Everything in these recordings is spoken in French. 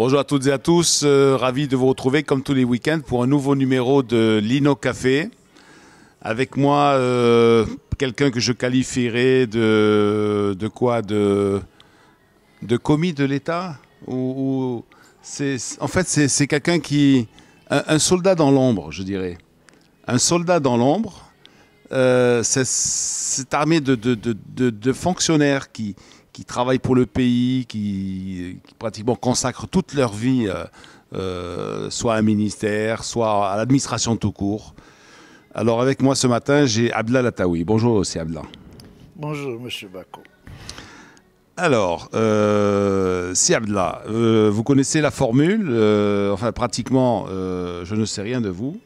Bonjour à toutes et à tous, ravi de vous retrouver comme tous les week-ends pour un nouveau numéro de Lino Café. Avec moi, quelqu'un que je qualifierais de quoi, de commis de l'État en fait, c'est quelqu'un qui... Un soldat dans l'ombre, je dirais. Un soldat dans l'ombre, cette armée de fonctionnaires qui travaillent pour le pays, qui pratiquement consacrent toute leur vie, soit à un ministère, soit à l'administration tout court. Alors avec moi ce matin, j'ai Abdallah Lataoui. Bonjour aussi Abdallah. Bonjour Monsieur Bako. Alors, si Abdallah, vous connaissez la formule, enfin pratiquement, je ne sais rien de vous.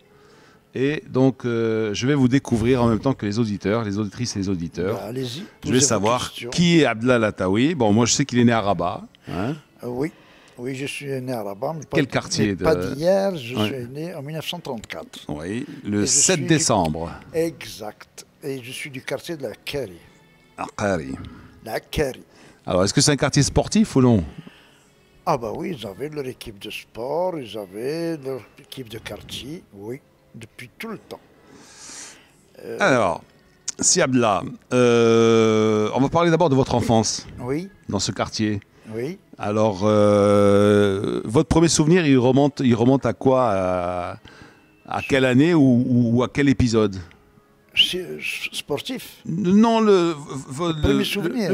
Et donc, je vais vous découvrir en même temps que les auditeurs, les auditrices et les auditeurs. Bah, allez-y. Je vais savoir qui est Abdallah Lataoui. Bon, moi je sais qu'il est né à Rabat. Hein. Oui. Oui, je suis né à Rabat. Mais quel quartier pas d'hier, je suis né en 1934. Oui, le 7 décembre. Exact. Et je suis du quartier de la Kari. Kari. La Kari. Alors, est-ce que c'est un quartier sportif ou non? Ah bah oui, ils avaient leur équipe de sport, ils avaient leur équipe de quartier, oui, depuis tout le temps. Alors, si Abdallah, on va parler d'abord de votre enfance. Oui. Dans ce quartier. Oui. Alors, votre premier souvenir, il remonte à quoi? À quelle année ou à quel épisode? Sportif? Non, le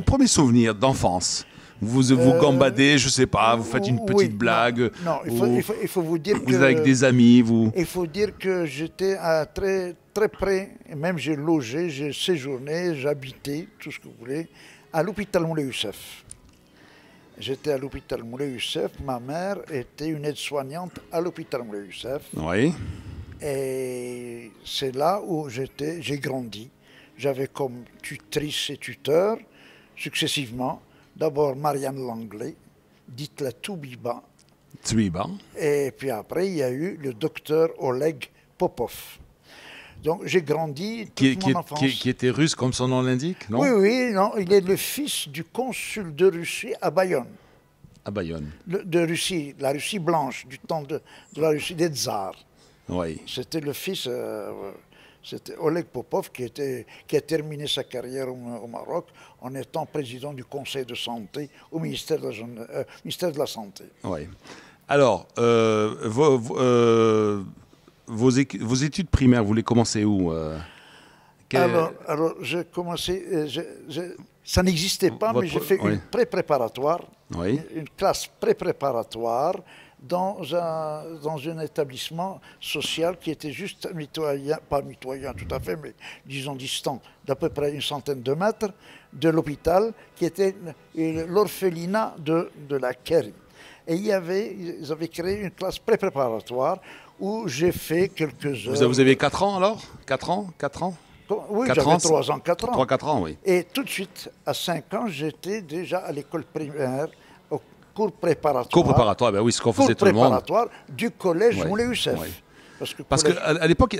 premier souvenir d'enfance. Vous gambadez, je sais pas, vous faites une petite blague. Non, il faut vous dire que... Vous êtes avec des amis, vous... Il faut dire que j'étais très, très près, et même j'ai logé, j'ai séjourné, j'habitais, tout ce que vous voulez, à l'hôpital Moulay Youssef. J'étais à l'hôpital Moulay Youssef, ma mère était une aide-soignante à l'hôpital Moulay Youssef. Oui. Et c'est là où j'ai grandi. J'avais comme tutrice et tuteur, successivement, d'abord Marianne Langlais, dite la Toubiba. Toubiba. Et puis après, il y a eu le docteur Oleg Popov. Donc j'ai grandi toute mon enfance. Qui était russe, comme son nom l'indique, non? Oui, non, il est le fils du consul de Russie à Bayonne. À Bayonne. De Russie, la Russie blanche, du temps de la Russie des tsars. Oui. C'était le fils, c'était Oleg Popov qui a terminé sa carrière au Maroc en étant président du conseil de santé au ministère de la Santé. Oui. Alors, vos études primaires, vous les commencez où? Alors j'ai commencé, ça n'existait pas, mais j'ai fait une pré-préparatoire, une classe pré-préparatoire dans un établissement social qui était juste mitoyen, pas mitoyen tout à fait, mais disons distant d'à peu près une centaine de mètres de l'hôpital, qui était l'orphelinat de la Keri. Et ils avaient créé une classe pré-préparatoire où j'ai fait quelques heures. Vous avez 4 ans alors? 4 ans? Oui, j'avais 3 ans, 4 ans. 3-4 ans, oui. Et tout de suite, à 5 ans, j'étais déjà à l'école primaire, au cours préparatoire. Cours préparatoire, ben oui, ce qu'on faisait tout le monde. Cours préparatoire du collège Moulay Youssef. Oui. Parce qu'à l'époque,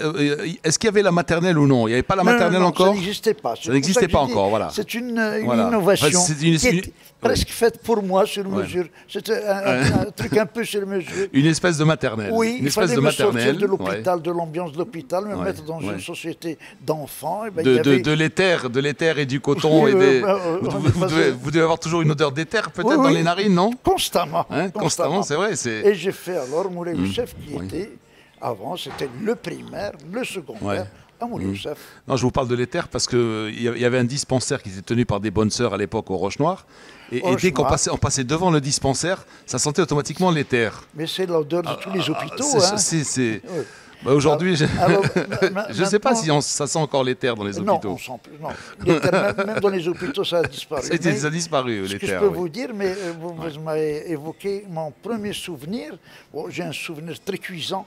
est-ce qu'il y avait la maternelle ou non? Il n'y avait pas la maternelle encore? Ça n'existait pas. Ça n'existait pas encore, voilà. C'est une innovation qui est presque faite pour moi sur mesure. C'était un truc un peu sur mesure. Une espèce de maternelle. Oui, une il espèce fallait de me maternelle. sortir de l'hôpital, de l'ambiance de l'hôpital, me mettre dans une société d'enfants. De l'éther et du coton. Vous devez avoir toujours une odeur d'éther peut-être dans les narines, non? Constamment. Constamment, c'est vrai. Et j'ai fait alors Moulay Youssef qui était... Avant, c'était le primaire, le secondaire à Moulay Youssef. Non, je vous parle de l'éther parce qu'il y avait un dispensaire qui était tenu par des bonnes sœurs à l'époque au Roche-Noir. Et dès qu'on passait devant le dispensaire, ça sentait automatiquement l'éther. Mais c'est l'odeur de tous les hôpitaux. Bah aujourd'hui, je ne sais pas si ça sent encore l'éther dans les hôpitaux. Non, on sent plus. Non. L'éther, même dans les hôpitaux, ça a disparu. Ça a disparu, l'éther. Ce que je peux vous dire, mais vous m'avez évoqué mon premier souvenir. Bon, j'ai un souvenir très cuisant.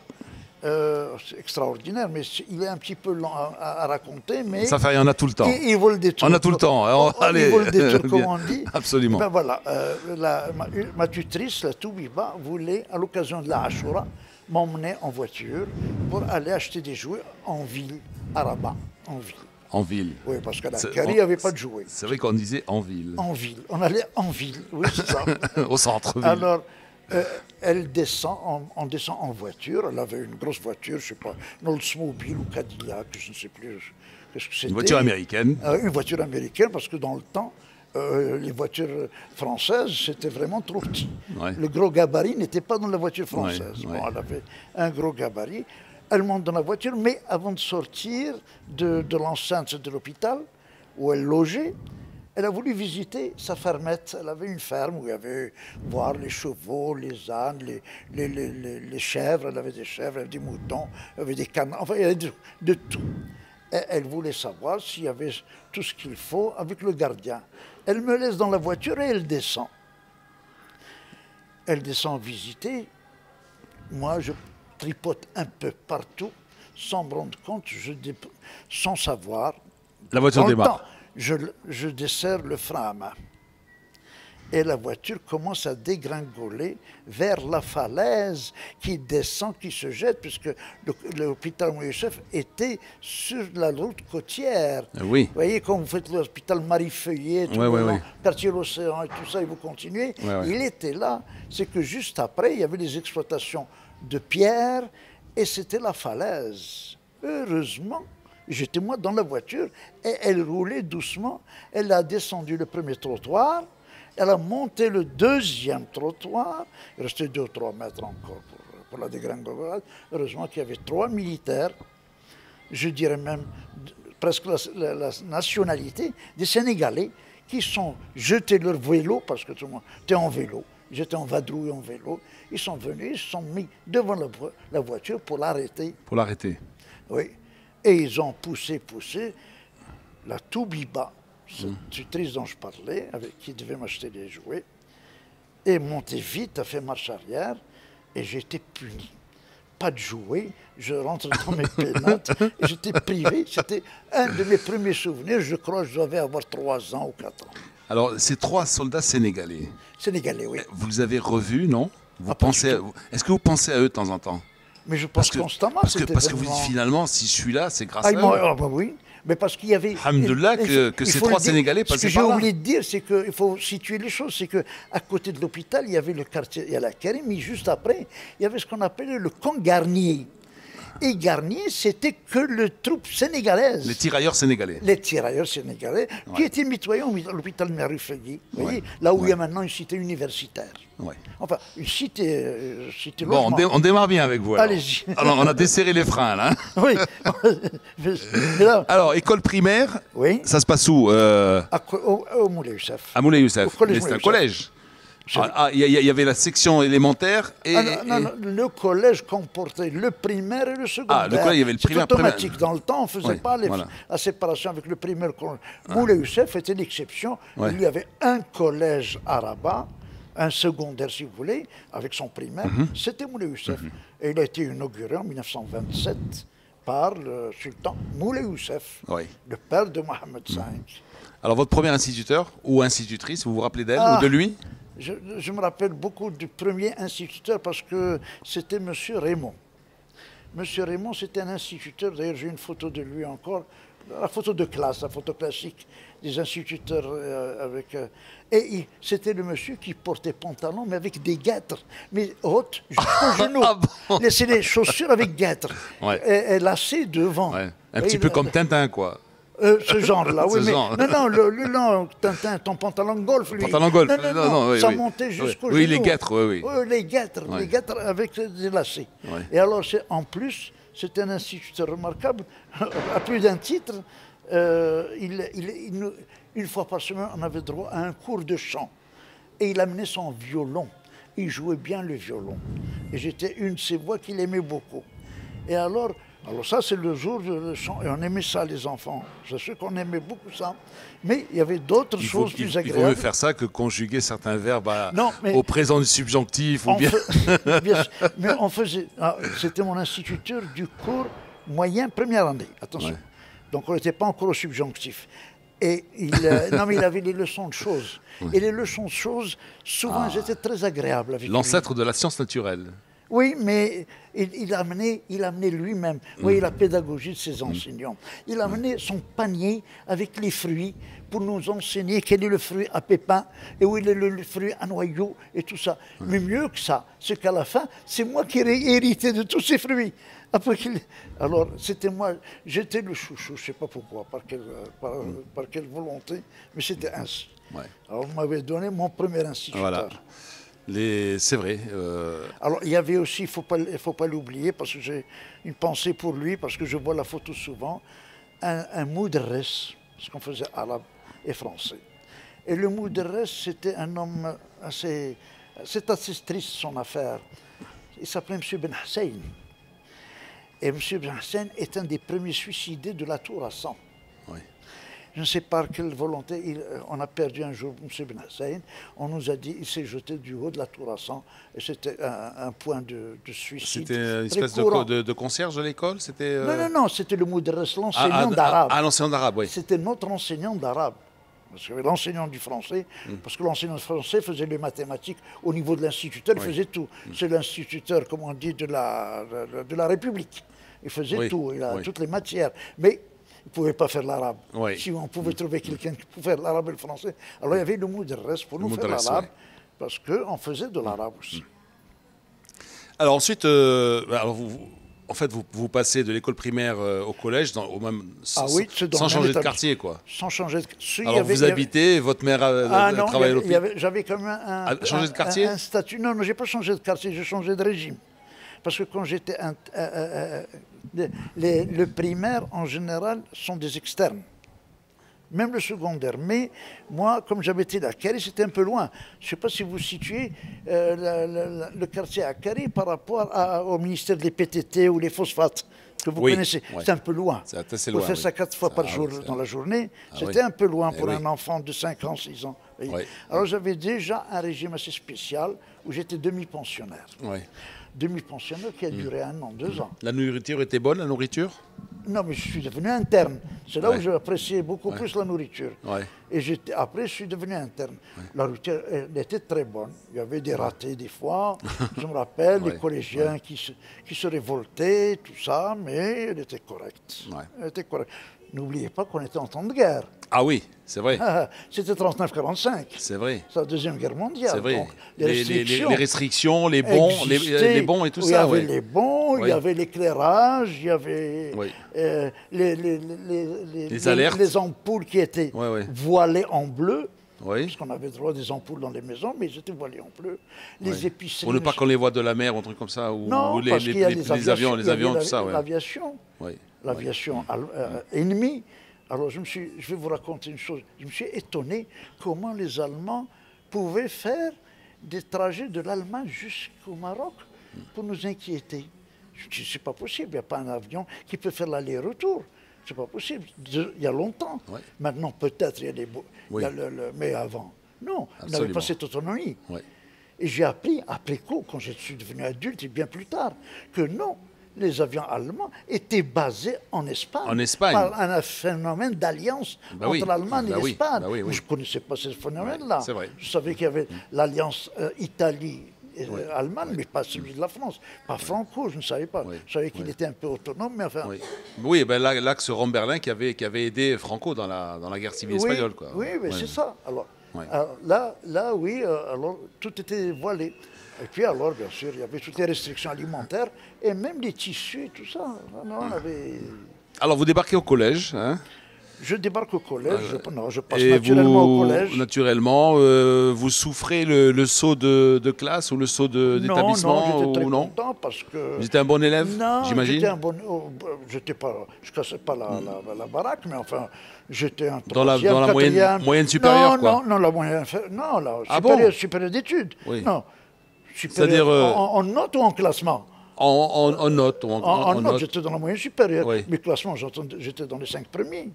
C'est extraordinaire, mais il est un petit peu lent à raconter. Mais ça fait, il y en a tout le temps. Il vaut le détour. On a tout le temps. Il vaut le détour, comme on dit. Absolument. Ben voilà, ma tutrice, la Toubiba, voulait, à l'occasion de la Ashura, m'emmener en voiture pour aller acheter des jouets en ville, à Rabat, en ville. En ville. Oui, parce qu'à la Kari, il n'y avait pas de jouets. C'est vrai qu'on disait en ville. En ville. On allait en ville, oui, c'est ça. Au centre-ville. Alors, On descend en voiture. Elle avait une grosse voiture, je ne sais pas, une Oldsmobile ou Cadillac, je ne sais plus qu'est-ce que c'était. Une voiture américaine. Une voiture américaine, parce que dans le temps, les voitures françaises, c'était vraiment trop petit. Ouais. Le gros gabarit n'était pas dans la voiture française. Ouais. Bon, elle avait un gros gabarit. Elle monte dans la voiture, mais avant de sortir de l'enceinte de l'hôpital, où elle logeait, elle a voulu visiter sa fermette. Elle avait une ferme où il y avait voir les chevaux, les ânes, les chèvres. Elle avait des chèvres, elle avait des moutons, elle avait des canards, enfin il y avait de tout. Et elle voulait savoir s'il y avait tout ce qu'il faut avec le gardien. Elle me laisse dans la voiture et elle descend. Elle descend visiter. Moi, je tripote un peu partout, sans me rendre compte, sans savoir. La voiture démarre. Je desserre le frein à main. Et la voiture commence à dégringoler vers la falaise qui descend, qui se jette, puisque l'hôpital Moulay-Youssef était sur la route côtière. Oui. Vous voyez, quand vous faites l'hôpital Marie-Feuillet, quartier l'Océan et tout ça, et vous continuez, il était là. C'est que juste après, il y avait des exploitations de pierre, et c'était la falaise. Heureusement, j'étais moi dans la voiture, et elle roulait doucement. Elle a descendu le premier trottoir, elle a monté le deuxième trottoir, il restait 2 ou 3 mètres encore pour la dégringolade. Heureusement qu'il y avait 3 militaires, je dirais même presque la nationalité, des Sénégalais, qui sont jetés leur vélo, parce que tout le monde était en vélo, j'étais en vadrouille en vélo, ils sont venus, ils se sont mis devant la voiture pour l'arrêter. Pour l'arrêter. Oui. Et ils ont poussé la Toubiba, cette tutrice dont je parlais, avec qui devait m'acheter des jouets, et monté vite, a fait marche arrière, et j'ai été puni. Pas de jouets, je rentre dans mes pénates, et j'étais privé. C'était un de mes premiers souvenirs, je crois que je devais avoir 3 ans ou 4 ans. Alors, ces 3 soldats sénégalais. Sénégalais, oui. Vous les avez revus, non? Est-ce que vous pensez à eux de temps en temps? Mais je pense constamment. Parce que vous dites finalement, si je suis là, c'est grâce à eux. Bah oui, mais parce qu'il y avait... Alhamdoulilah que ces 3 Sénégalais passaient par là. Ce que j'ai oublié de dire, c'est qu'il faut situer les choses. C'est qu'à côté de l'hôpital, il y avait le quartier, il y a la Karim, mais juste après, il y avait ce qu'on appelait le camp Garnier. Et Garnier, c'était que les troupes sénégalaises. Les tirailleurs sénégalais. Les tirailleurs sénégalais, qui étaient mitoyens à l'hôpital Marie-Feuillet, là où il y a maintenant une cité universitaire. Enfin, une cité bon, on démarre bien avec vous. Allez-y. Alors, on a desserré les freins, là. Oui. Alors, école primaire, ça se passe où? Au Moulay-Youssef. À Moulay-Youssef. C'est un collège. Il y avait la section élémentaire et... Non, le collège comportait le primaire et le secondaire. Ah, le collège, il y avait le primaire. C'est automatique. Dans le temps, on ne faisait pas la séparation avec le primaire. Moulay-Youssef était l'exception. Il y avait un collège à Rabat, un secondaire, si vous voulez, avec son primaire. C'était Moulay-Youssef. Et il a été inauguré en 1927 par le sultan Moulay-Youssef, le père de Mohamed V. Alors, votre premier instituteur ou institutrice, vous vous rappelez d'elle ou de lui? Je me rappelle beaucoup du premier instituteur parce que c'était M. Raymond. M. Raymond, c'était un instituteur, d'ailleurs j'ai une photo de lui encore, la photo de classe, la photo classique des instituteurs et c'était le monsieur qui portait pantalon, mais avec des guêtres, mais hautes, jusqu'au genou. C'est les chaussures avec guêtres, et lacées devant. Un petit peu comme Tintin, quoi. Ce genre-là, oui, mais non, Tintin, ton pantalon golf, lui. Pantalon golf, non, ça montait jusqu'au genou. Oui, les guêtres, oui. Les guêtres avec des lacets. Et alors, en plus, c'était un instituteur remarquable, à plus d'un titre, une fois par semaine, on avait droit à un cours de chant. Et il amenait son violon. Il jouait bien le violon. Et j'étais une de ses voix qu'il aimait beaucoup. Et alors ça, c'est le jour de chant. Et on aimait ça, les enfants. Je sais qu'on aimait beaucoup ça. Mais il y avait d'autres choses plus agréables. Il vaut mieux faire ça que conjuguer certains verbes au présent du subjonctif. Ou bien... mais on faisait... C'était mon instituteur du cours moyen première année. Attention. Donc, on n'était pas encore au subjonctif. Et il avait les leçons de choses. Et les leçons de choses, souvent, elles étaient très agréables avec lui. L'ancêtre de la science naturelle. Oui, mais il amenait lui-même, oui, la pédagogie de ses enseignants. Il amenait son panier avec les fruits pour nous enseigner quel est le fruit à pépins et où est le fruit à noyaux et tout ça. Mais mieux que ça, c'est qu'à la fin, c'est moi qui ai hérité de tous ces fruits. Alors, c'était moi, j'étais le chouchou, je ne sais pas pourquoi, par quelle volonté, mais c'était ainsi. Ouais. Alors, on m'avait donné mon premier instituteur. Voilà. C'est vrai. Alors, il y avait aussi, il ne faut pas l'oublier, parce que j'ai une pensée pour lui, parce que je vois la photo souvent, un moudres, parce qu'on faisait arabe et français. Et le moudres, c'était un homme assez triste, son affaire. Il s'appelait M. Ben Hussein. Et M. Ben Hussein est un des premiers suicidés de la Tour à 100. Oui. Je ne sais par quelle volonté, on a perdu un jour M. Ben Hussein. On nous a dit qu'il s'est jeté du haut de la Tour à 100. Et c'était un point de suicide. C'était une espèce de concierge de l'école? Non, c'était le moudres, l'enseignant d'arabe. Ah, l'enseignant d'arabe, oui. C'était notre enseignant d'arabe. Parce qu'il y avait l'enseignant du français, parce que l'enseignant du français faisait les mathématiques au niveau de l'instituteur, il faisait tout. C'est l'instituteur, comme on dit, de la République. Il faisait tout, il a toutes les matières. Mais il ne pouvait pas faire l'arabe. Si on pouvait trouver quelqu'un qui pouvait faire l'arabe et le français, alors il y avait le moudres pour nous faire l'arabe, parce qu'on faisait de l'arabe aussi. Alors ensuite, en fait, vous passez de l'école primaire au collège, sans changer de quartier, quoi. Sans changer de quartier. Alors vous habitez, votre mère travaille à l'hôpital. J'avais quand même changé de quartier? Un statut. Non, je n'ai pas changé de quartier, j'ai changé de régime. Parce que quand j'étais... le primaire, en général, sont des externes. Même le secondaire. Mais moi, comme j'habitais à Carré, c'était un peu loin. Je ne sais pas si vous situez le quartier à Carré par rapport au ministère des PTT ou les phosphates que vous connaissez. C'est un peu loin. C'est assez loin. Pour faire ça 4 fois par jour dans la journée, c'était un peu loin pour un enfant de 5 ans, 6 ans. Alors j'avais déjà un régime assez spécial où j'étais demi-pensionnaire. Demi-pensionnaire qui a duré 1 an, 2 ans. La nourriture était bonne, la nourriture? Non, mais je suis devenu interne. C'est là où j'appréciais beaucoup plus la nourriture. Et après, je suis devenu interne. La nourriture, elle était très bonne. Il y avait des ratés des fois. Je me rappelle, les collégiens qui se révoltaient, tout ça, mais elle était correcte. Elle était correcte. N'oubliez pas qu'on était en temps de guerre. Ah oui, c'est vrai. C'était 39-45. C'est vrai. C'est la Deuxième Guerre mondiale. C'est vrai. Donc, les restrictions, les bons, les bons et tout ça. Il y avait les bons, il y avait l'éclairage, il y avait les alertes. Les ampoules qui étaient voilées en bleu. Parce qu'on avait droit des ampoules dans les maisons, mais ils étaient voilés en bleu. Les épiceries... Pour ne pas qu'on les voit de la mer ou un truc comme ça, ou parce qu'il y a les avions, tout ça. L'aviation. L'aviation ennemie. Alors je vais vous raconter une chose. Je me suis étonné comment les Allemands pouvaient faire des trajets de l'Allemagne jusqu'au Maroc pour nous inquiéter. Je me dis, c'est pas possible, il n'y a pas un avion qui peut faire l'aller-retour. C'est pas possible. Il y a longtemps. Maintenant, peut-être, il y a des... mais avant, non, on n'avait pas cette autonomie. Et j'ai appris, après coup, quand je suis devenu adulte et bien plus tard, que non, les avions allemands étaient basés en Espagne. En Espagne. Par un phénomène d'alliance entre l'Allemagne et l'Espagne. Je ne connaissais pas ce phénomène-là. Je savais qu'il y avait l'alliance Italie-Allemagne, mais pas celui de la France. Pas Franco, je ne savais pas. Je savais qu'il était un peu autonome, mais enfin... Oui, ben l'axe Rome-Berlin qui avait aidé Franco dans la guerre civile espagnole. Quoi. Oui, mais c'est ça. Alors là, oui, alors tout était voilé. Et puis alors, bien sûr, il y avait toutes les restrictions alimentaires et même les tissus et tout ça. Alors, vous débarquez au collège, hein? Je débarque au collège, je passe naturellement au collège. Naturellement, vous souffrez le saut de classe ou le saut d'établissement? Non, j'étais très content parce que... Vous étiez un bon élève, j'imagine? J'étais pas... Je ne cassais pas la baraque, mais enfin, j'étais un dans la moyenne supérieure, quoi? Non, la moyenne... Non, la supérieure d'études. Non. C'est-à-dire en note ou en classement? En note. En note, j'étais dans la moyenne supérieure. Mais classement, j'étais dans les 5 premiers.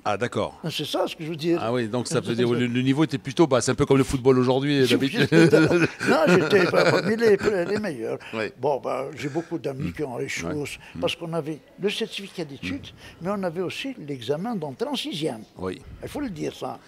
Ah, d'accord. C'est ça ce que je veux dire. Ah oui, donc ça veut dire le niveau était plutôt bas. C'est un peu comme le football aujourd'hui, d'habitude. Non, j'étais parmi les meilleurs. Bon, j'ai beaucoup d'amis qui ont réussi parce qu'on avait le certificat d'études, mais on avait aussi l'examen d'entrée en 6e. Il faut le dire, ça.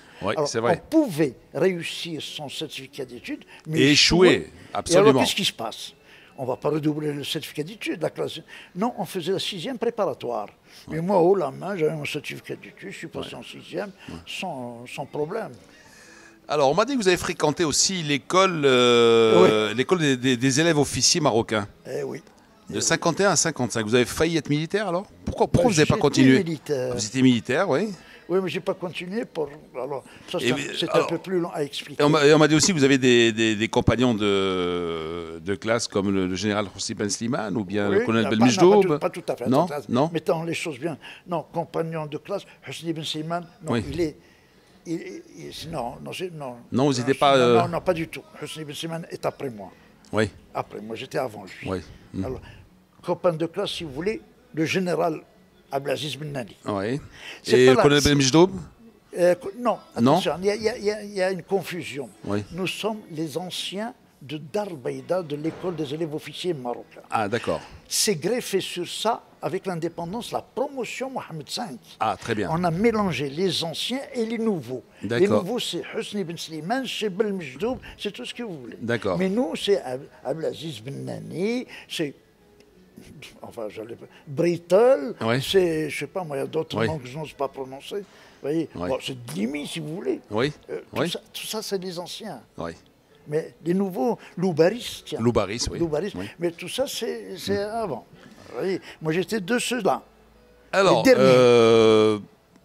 C'est vrai. On pouvait réussir son certificat d'études, mais échouer. Absolument. Et alors, qu'est-ce qui se passe? on ne va pas redoubler le certificat d'études, la classe. Non, on faisait la 6e préparatoire. Mais moi, haut la main, j'avais mon certificat d'études, je suis passé en 6e sans problème. Alors, on m'a dit que vous avez fréquenté aussi l'école des élèves officiers marocains. Eh oui. De 51 à 55. Vous avez failli être militaire alors? Pourquoi vous n'avez pas continué? Vous étiez militaire, oui. Oui, mais je n'ai pas continué. Alors, ça, c'est un peu plus long à expliquer. Et on m'a dit aussi que vous avez des compagnons de classe comme le général Hosni Ben Slimane ou bien le colonel Belmejdoub. Pas tout à fait. Non, non. Mettons les choses bien. Non, compagnon de classe, Hosni Ben Slimane, non, oui. Non, vous n'étiez pas... Non, pas du tout. Hosni Ben Slimane est après moi. Oui. Après moi, j'étais avant lui. Oui. Alors, copain de classe, si vous voulez, le général Abdelaziz Ben Nani. Oui. Et le colonel Belmejdoub? Non, attention, il y a une confusion. Oui. Nous sommes les anciens de Dar Beida, de l'école des élèves officiers marocains. Ah, d'accord. C'est greffé sur ça, avec l'indépendance, la promotion Mohamed V. Ah, très bien. On a mélangé les anciens et les nouveaux. Les nouveaux, c'est Hosni Ben Slimane, c'est Belmejdoub, c'est tout ce que vous voulez. D'accord. Mais nous, c'est Abdelaziz Ben Nani, c'est... Enfin, Brittle, oui. C'est, je sais pas, moi, il y a d'autres noms que je n'ose pas prononcer. Vous voyez, bon, c'est Dlimi, si vous voulez. Oui. Tout ça, c'est des anciens. Oui. Mais les nouveaux, Loubaris, tiens. Loubaris, oui. Loubaris, oui. Mais tout ça, c'est avant. Vous voyez, moi, j'étais de ceux-là. Alors,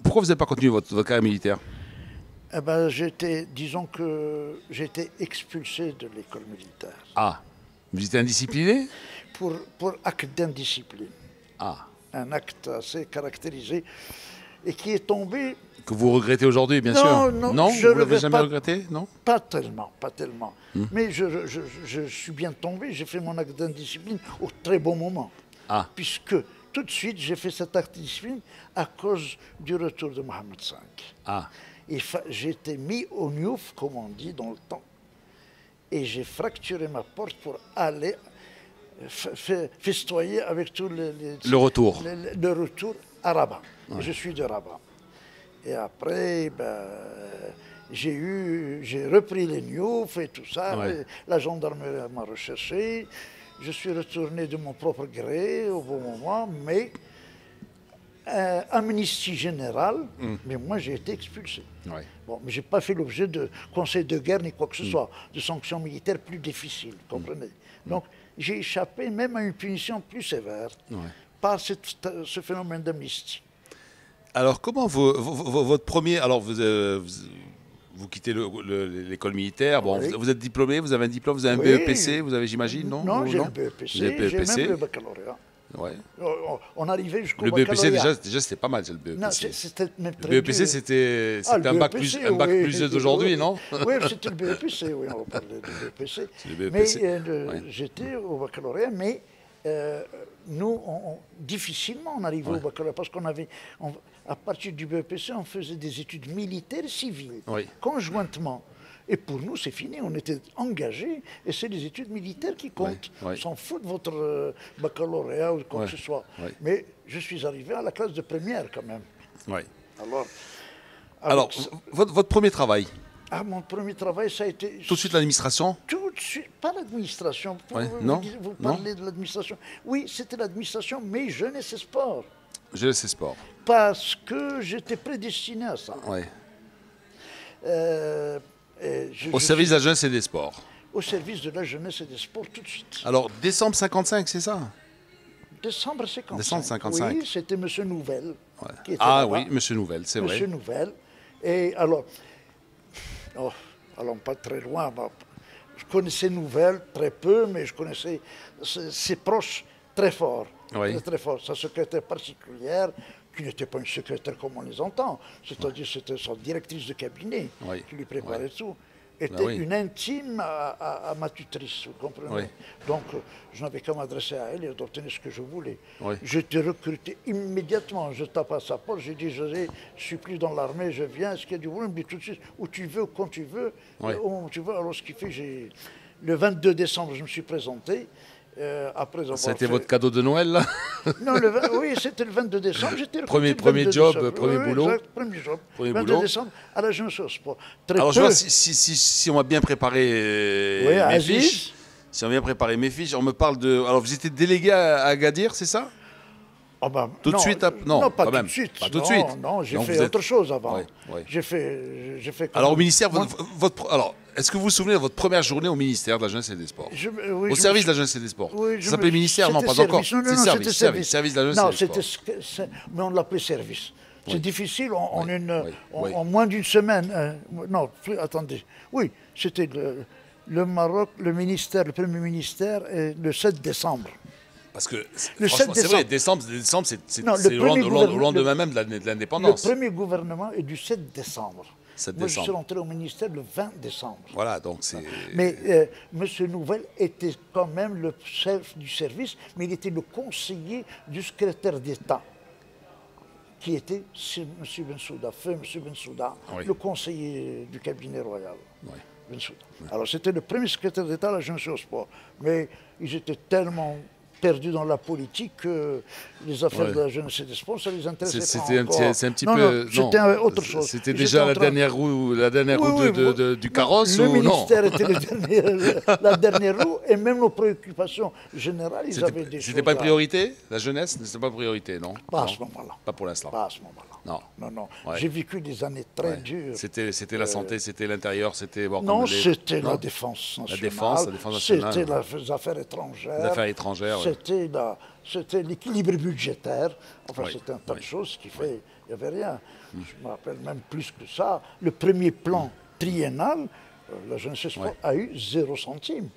pourquoi vous n'avez pas continué votre carrière militaire? Eh ben, disons que j'étais expulsé de l'école militaire. Ah, vous étiez indiscipliné? Pour acte d'indiscipline. Ah. Un acte assez caractérisé et qui est tombé... Que vous regrettez aujourd'hui, bien sûr. Non, vous ne l'avez jamais regretté, non? Pas tellement. Mais je suis bien tombé, j'ai fait mon acte d'indiscipline au très bon moment. Ah. Puisque tout de suite, j'ai fait cet acte d'indiscipline à cause du retour de Mohamed V. Ah. Et j'ai été mis au niouf, comme on dit dans le temps, et j'ai fracturé ma porte pour aller festoyer avec tout le retour. Le retour à Rabat. Ouais. Je suis de Rabat. Et après, j'ai repris les Niouf et tout ça. Ouais. Et la gendarmerie m'a recherché. Je suis retourné de mon propre gré au bon moment, mais amnistie générale, mais moi j'ai été expulsé. Ouais. Bon, mais je n'ai pas fait l'objet de conseil de guerre ni quoi que ce soit, de sanctions militaires plus difficiles, comprenez. Donc j'ai échappé même à une punition plus sévère par ce phénomène d'amnistie. Alors comment votre premier... Alors vous quittez l'école militaire, bon, vous êtes diplômé, vous avez un diplôme, vous avez un BEPC, vous avez, j'imagine, non? Non, j'ai le BEPC, j'ai même le baccalauréat. Ouais. On arrivait jusqu'au baccalauréat. Le BEPC, déjà c'était pas mal, c'est le BEPC. Non, c'était même très le BEPC, c'était un bac plus 2 d'aujourd'hui, non? Oui, c'était le BEPC, oui, on va parler du BEPC. Mais j'étais au baccalauréat, mais nous, difficilement on arrivait au baccalauréat, parce qu'on avait, à partir du BEPC, on faisait des études militaires et civiles, conjointement. Et pour nous, c'est fini, on était engagés, et c'est les études militaires qui comptent. On s'en fout de votre baccalauréat ou quoi que ce soit. Mais je suis arrivé à la classe de première quand même. Alors votre premier travail? Mon premier travail, ça a été... Tout de suite l'administration? Tout de suite, pas l'administration. Vous parlez de l'administration. Oui, c'était l'administration, mais jeunesse et sport. Jeunesse et sport. Parce que j'étais prédestiné à ça. Au service de la jeunesse et des sports. Au service de la jeunesse et des sports, tout de suite. Alors, décembre 55, c'est ça? Décembre 55. Décembre 55. Oui, c'était M. Nouvel. Qui était oui, M. Nouvel, c'est vrai. M. Nouvel. Et alors, allons pas très loin. Je connaissais Nouvel très peu, mais je connaissais ses proches très forts. Très fort. Sa secrétaire particulière, qui n'était pas une secrétaire comme on les entend, c'est-à-dire c'était sa directrice de cabinet qui lui préparait tout, était une intime à ma tutrice, vous comprenez. Donc je n'avais qu'à m'adresser à elle et d'obtenir ce que je voulais. J'étais recruté immédiatement, je tape à sa porte, j'ai dit José, je suis plus dans l'armée, je viens, est-ce qu'il y a du boulot? Il me dit tout de suite, où tu veux, quand tu veux. Alors ce qui fait, le 22 décembre, je me suis présenté. C'était votre cadeau de Noël, là? Non, oui, c'était le 22 décembre. J'étais premier job, premier boulot. Exact, premier job. 22 décembre à la jeunesse au sport. Alors, je vois si on m'a bien préparé mes fiches. si on vient préparer mes fiches, on me parle de... Alors, vous étiez délégué à Agadir, c'est ça? Oh ben, tout de suite non, pas tout de suite. Pas tout de suite. Non, j'ai fait autre chose avant. J'ai fait alors, au ministère, alors, est-ce que vous vous souvenez de votre première journée au ministère de la Jeunesse et des Sports? Au service de la Jeunesse et des Sports. Oui, ça s'appelait ministère? Non, pas encore. Non, c'était service de la Jeunesse et des Sports. Mais on l'appelait service. C'est difficile, en moins d'une semaine. Non, attendez. Oui, c'était le Maroc, le premier ministère, le 7 décembre. Parce que, franchement, c'est vrai, décembre c'est le lendemain même de l'indépendance. Le premier gouvernement est du 7 décembre. Moi, je suis rentré au ministère le 20 décembre. Voilà, donc c'est... Mais M. Nouvel était quand même le chef du service, mais il était le conseiller du secrétaire d'État, qui était M. Bensouda, feu M. Bensouda, le conseiller du cabinet royal. Bensouda. Alors, c'était le premier secrétaire d'État à la jeunesse et au sport. Mais ils étaient tellement perdus dans la politique que les affaires de la jeunesse et des sports, ça les intéressait pas. C'est un petit peu... C'était autre chose. C'était déjà la dernière roue du carrosse le ou non? ministère était la dernière roue, et même nos préoccupations générales, ils avaient des choses... C'était pas une priorité? La jeunesse, c'était pas une priorité, non? Pas à ce moment-là. Pas pour l'instant. Pas à ce moment-là. Non. J'ai vécu des années très dures. C'était la santé, c'était l'intérieur, c'était... Non, c'était la défense nationale. La défense nationale. C'était les affaires étrangères. C'était l'équilibre budgétaire. Enfin, c'était un tas de choses qui fait... Il n'y avait rien. Je me rappelle même plus que ça. Le premier plan triennal, la jeunesse et sport a eu 0 centime.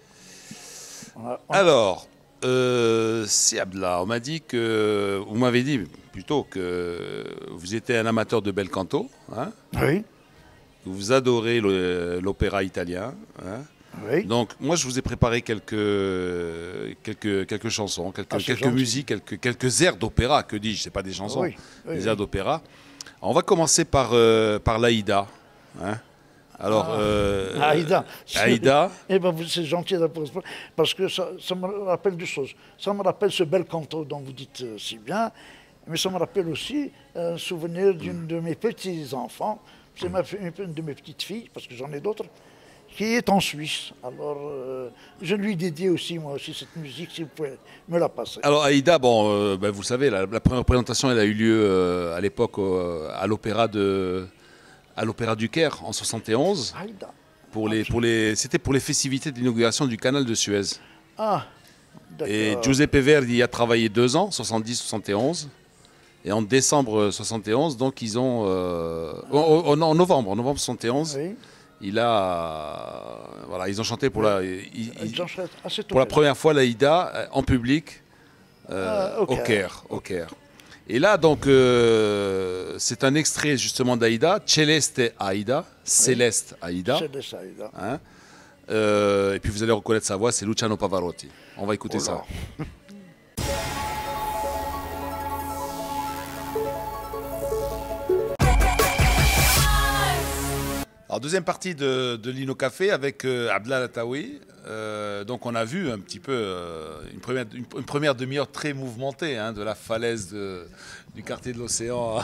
Alors, si Abdallah, on m'a dit que... Vous m'avez dit plutôt que vous étiez un amateur de bel canto. Hein, oui. Vous adorez l'opéra italien. Hein. Oui. Donc, moi, je vous ai préparé quelques chansons, quelques musiques, quelques airs d'opéra, que dis-je, c'est pas des chansons, des airs d'opéra. On va commencer par l'Aïda. Hein. Alors, Aïda. Aïda. Eh ben, c'est gentil parce que ça me rappelle deux choses. Ça me rappelle ce bel canto dont vous dites si bien, mais ça me rappelle aussi un souvenir d'une de mes petits-enfants. C'est une de mes petites filles, parce que j'en ai d'autres, qui est en Suisse. Alors, je lui dédie aussi, moi aussi, cette musique, si vous pouvez me la passer. Alors, Aïda, bon, vous le savez, la première représentation, elle a eu lieu à l'époque à l'opéra du Caire en 71. Aïda. C'était pour les festivités de l'inauguration du canal de Suez. Ah, d'accord. Et Giuseppe Verdi y a travaillé 2 ans, 70-71. Et en décembre 71, donc ils ont... en novembre 71, ils ont chanté pour la première fois l'Aïda en public au Caire. Et là, donc, c'est un extrait justement d'Aïda, Celeste Aïda, Céleste Aïda. Hein, et puis vous allez reconnaître sa voix, c'est Luciano Pavarotti. On va écouter ça. Alors, deuxième partie de Lino Café avec Abdallah Lataoui. Donc on a vu un petit peu une première demi-heure très mouvementée de la falaise du quartier de l'Océan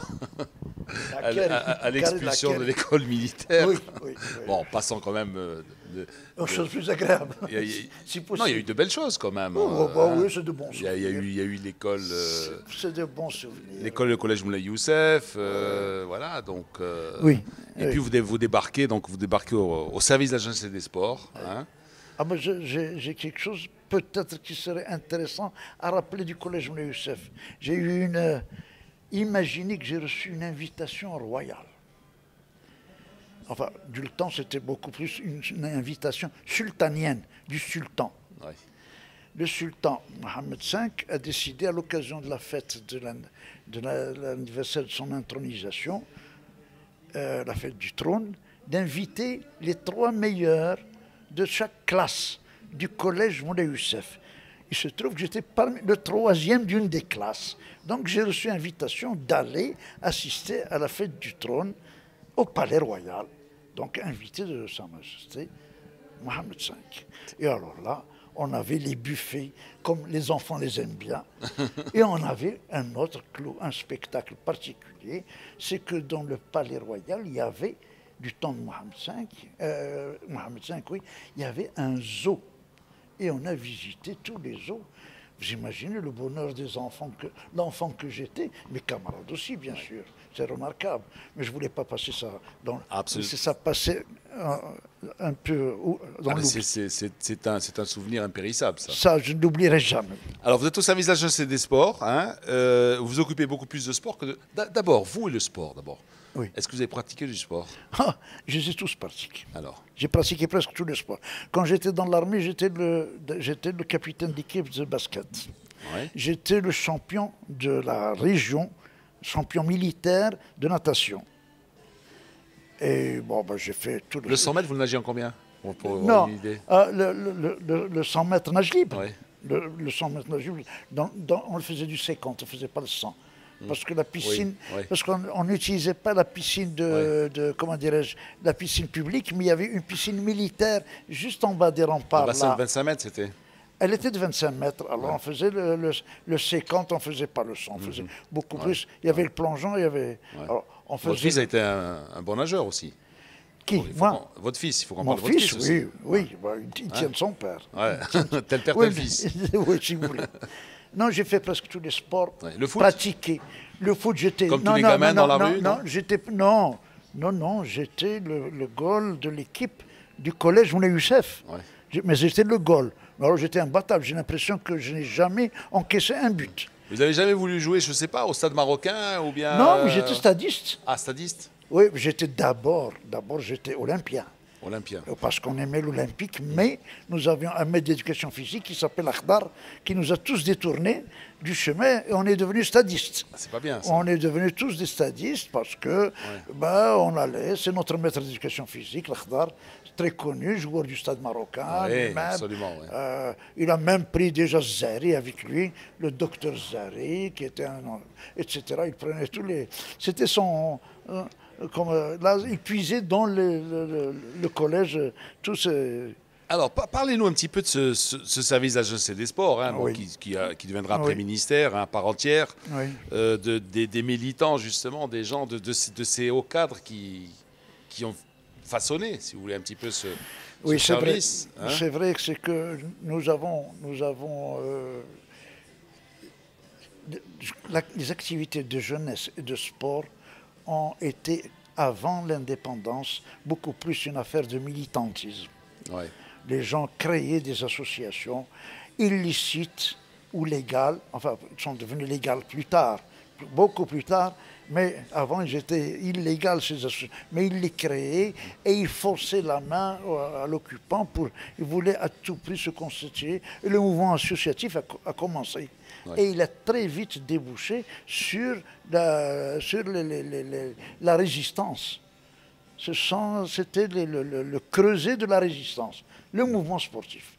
à l'expulsion de l'école militaire. Oui. Bon, passant quand même... Aux choses plus agréables. Si possible. Non, il y a eu de belles choses quand même. Oui, c'est de bons souvenirs. Il y a eu l'école... c'est de bons souvenirs. L'école, le collège Moulay Youssef, voilà, donc... oui. Et puis vous débarquez au service de la jeunesse et des sports. Hein. Ah ben j'ai quelque chose peut-être qui serait intéressant à rappeler du collège Moulay Youssef. J'ai eu imaginez que j'ai reçu une invitation royale. Enfin, du temps, c'était beaucoup plus une invitation sultanienne, du sultan. Oui. Le sultan Mohammed V a décidé, à l'occasion de la fête de l'anniversaire de son intronisation, la fête du trône, d'inviter les 3 meilleurs de chaque classe du collège Moulay Youssef. Il se trouve que j'étais le 3e d'une des classes. Donc j'ai reçu l'invitation d'aller assister à la fête du trône au Palais Royal. Donc invité de Sa Majesté Mohammed V. Et alors là, on avait les buffets, comme les enfants les aiment bien. Et on avait un autre clou, un spectacle particulier. C'est que dans le Palais Royal, il y avait, du temps de Mohammed V, il y avait un zoo. Et on a visité tous les zoos. Vous imaginez le bonheur des enfants, l'enfant que j'étais, mes camarades aussi, bien sûr. C'est remarquable. Mais je ne voulais pas passer ça dans... Absolument. Ça passait un peu dans l'oubli. C'est un souvenir impérissable, ça. Ça, je ne l'oublierai jamais. Alors, vous êtes au service de la jeunesse et des sports. Hein, vous vous occupez beaucoup plus de sport que de... D'abord, vous et le sport, d'abord. Oui. Est-ce que vous avez pratiqué du sport? Je les ai tous pratiqués. Alors? J'ai pratiqué presque tous les sports. Quand j'étais dans l'armée, j'étais le capitaine d'équipe de basket. Ouais. J'étais le champion de la région, champion militaire de natation. Et bon, ben, j'ai fait tout le 100 mètres, vous nagez en combien? Pour non, une idée. Le 100 mètres nage libre. Ouais. Le 100 mètres nage libre, on le faisait du 50, on ne faisait pas le 100. Parce que la piscine, parce qu'on n'utilisait pas la piscine comment dirais-je, la piscine publique, mais il y avait une piscine militaire juste en bas des remparts. Le bassin de 25 mètres, c'était? Elle était de 25 mètres. Alors on faisait le 50, on ne faisait pas le 100, on faisait beaucoup plus. Il y avait le plongeon, il y avait. Alors, on faisait... Votre fils a été un bon nageur aussi. Qui? Moi? Votre fils, il faut qu'on parle de votre fils aussi. Oui, il tient de son père. Ouais. Tel père, tel fils. Oui, si vous voulez. Non, j'ai fait presque tous les sports pratiqués. Le foot, j'étais... Comme tous les gamins dans la rue? Non, j'étais le goal de l'équipe du collège Moulay Youssef. Ouais. Mais j'étais le goal. Alors j'étais imbattable. J'ai l'impression que je n'ai jamais encaissé un but. Vous n'avez jamais voulu jouer, je ne sais pas, au stade marocain ou bien... Non, mais j'étais stadiste. Ah, stadiste? Oui, j'étais d'abord j'étais olympien. Olympien. Parce qu'on aimait l'olympique, mais nous avions un maître d'éducation physique qui s'appelle Akhdar, qui nous a tous détournés du chemin et on est devenus stadistes. Ah, c'est pas bien ça. On est devenus tous des stadistes parce que on allait, c'est notre maître d'éducation physique, l'Akhdar, très connu, joueur du stade marocain. Oui, absolument. Ouais. Il a même pris déjà Zari avec lui, le docteur Zari, qui était etc. Il prenait tous les... C'était son... là, il puisait dans le collège tous ces... Alors, parlez-nous un petit peu de ce service de la jeunesse et des sports, hein, qui deviendra après ministère, hein, part entière, des militants, justement, des gens de ces hauts cadres qui ont façonné, si vous voulez, un petit peu ce service. Vrai. Hein. C'est vrai que c'est que nous avons les activités de jeunesse et de sport ont été, avant l'indépendance, beaucoup plus une affaire de militantisme. Ouais. Les gens créaient des associations illicites ou légales, enfin, elles sont devenues légales plus tard, beaucoup plus tard, mais avant, ils étaient illégales, ces associations. Mais ils les créaient et ils forçaient la main à l'occupant ils voulaient à tout prix se constituer. Et le mouvement associatif a commencé. Ouais. Et il a très vite débouché sur la résistance. C'était le creuset de la résistance, le mouvement sportif.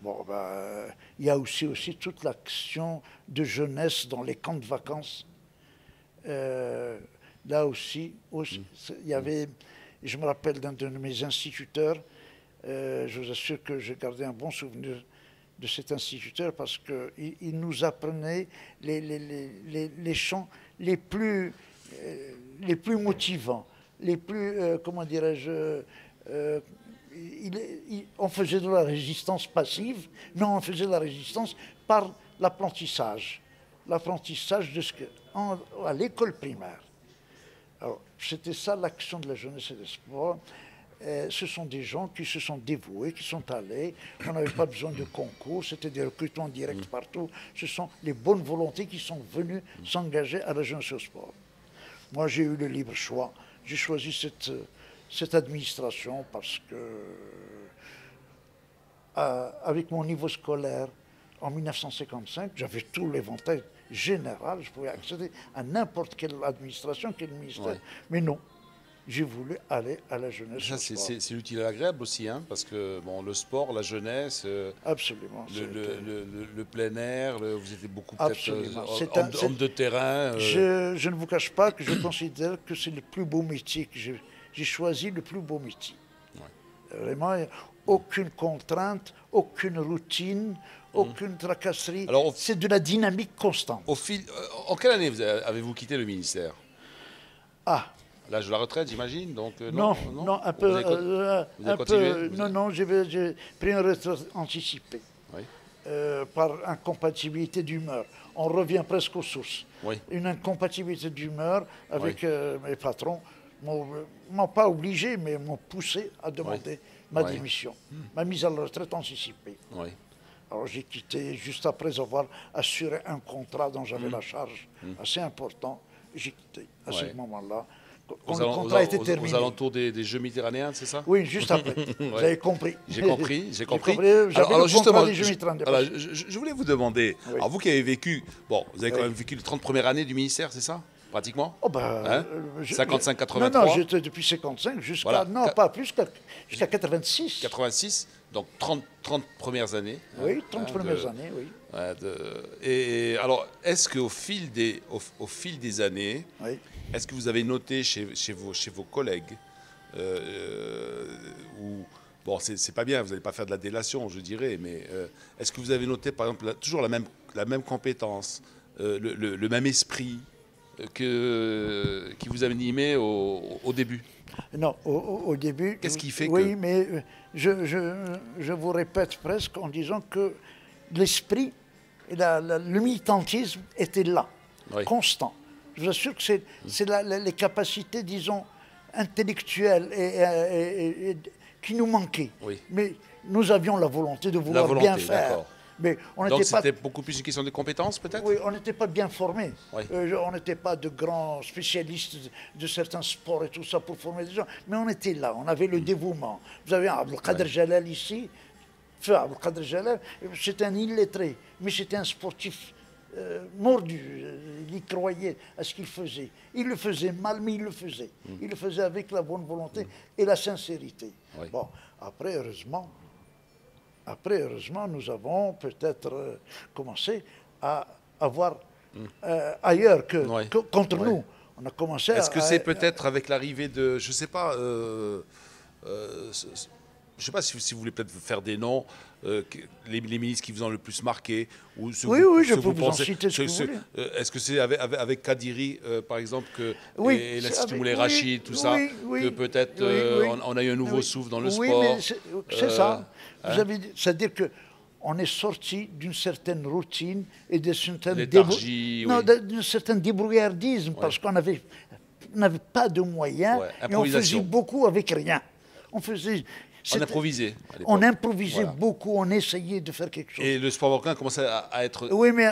Bon, il y a aussi toute l'action de jeunesse dans les camps de vacances. Là aussi, il y avait, je me rappelle d'un de mes instituteurs, je vous assure que j'ai gardé un bon souvenir de cet instituteur parce qu'il nous apprenait les chants les plus motivants, les plus, comment dirais-je, on faisait de la résistance passive, non, on faisait de la résistance par l'apprentissage de ce que, à l'école primaire. Alors, c'était ça l'action de la jeunesse et des sports. Ce sont des gens qui se sont dévoués, qui sont allés. On n'avait pas besoin de concours, c'était des recrutements directs partout. Ce sont les bonnes volontés qui sont venues s'engager à la jeunesse et au sport. Moi, j'ai eu le libre choix. J'ai choisi cette administration parce que, avec mon niveau scolaire, en 1955, j'avais tout l'éventail général, je pouvais accéder à n'importe quelle administration, quel ministère. Ouais. Mais non, j'ai voulu aller à la jeunesse. Ça, c'est l'utile et l'agréable aussi, hein, parce que bon, le sport, la jeunesse, absolument, le plein air, vous étiez beaucoup peut-être homme de terrain. Je ne vous cache pas que je considère que c'est le plus beau métier que j'ai choisi, le plus beau métier. Ouais. Vraiment, aucune contrainte, aucune routine, aucune tracasserie. C'est de la dynamique constante. En quelle année avez-vous quitté le ministère? L'âge de la retraite, j'imagine. Donc non, un peu. Non, j'ai pris une retraite anticipée. par incompatibilité d'humeur. On revient presque aux sources. Oui. Une incompatibilité d'humeur avec mes patrons m'ont pas obligé, mais m'ont poussé à demander ma démission, ma mise à la retraite anticipée. Alors j'ai quitté juste après avoir assuré un contrat dont j'avais la charge assez important. J'ai quitté à ce moment-là. Quand le contrat était terminé. Aux alentours des Jeux méditerranéens, c'est ça? Oui, juste après. Vous avez compris. J'ai compris. Alors justement, je voulais vous demander, alors vous qui avez vécu, bon, vous avez quand même vécu les 30 premières années du ministère, c'est ça? Pratiquement? 55-83? Non, j'étais depuis 55 jusqu'à, non, pas plus, jusqu'à 86. 86, donc 30 premières années. Oui, 30 premières années, oui. Et alors, est-ce qu'au fil des années, est-ce que vous avez noté chez vos collègues, bon, c'est pas bien, vous n'allez pas faire de la délation, je dirais, mais est-ce que vous avez noté, par exemple, toujours la même compétence, le même esprit qui vous animait au début? Non, au début... Qu'est-ce qui fait que... Oui, mais je vous répète presque en disant que l'esprit et le militantisme étaient là, constant. Je vous assure que c'est les capacités, disons, intellectuelles qui nous manquaient. Mais nous avions la volonté de vouloir bien faire. Mais donc c'était beaucoup plus une question de compétences, peut-être? Oui, on n'était pas bien formés. On n'était pas de grands spécialistes de certains sports et tout ça pour former des gens. Mais on était là, on avait le dévouement. Vous avez Abdelkader Jalal ici. Abdelkader Jalal, c'est un illettré, mais c'était un sportif mordu. Il croyait à ce qu'il faisait. Il le faisait mal, mais il le faisait. Il le faisait avec la bonne volonté et la sincérité. Bon, après, heureusement, nous avons peut-être commencé à avoir ailleurs que contre nous. On a commencé Est-ce que c'est peut-être avec l'arrivée de, je ne sais pas, si vous voulez peut-être faire des noms, les ministres qui vous ont le plus marqué, ou oui, je peux vous en citer ce que vous voulez. Est-ce que c'est avec Kadiri, par exemple, et l'Institut Moulay Rachid, tout ça, que peut-être on a eu un nouveau souffle dans le sport? Oui, mais c'est ça. C'est-à-dire qu'on est sorti d'une certaine routine et d'un certain débrouillardisme, parce qu'on n'avait pas de moyens et on faisait beaucoup avec rien. On improvisait. On improvisait beaucoup, on essayait de faire quelque chose. Et le sport marocain commençait à être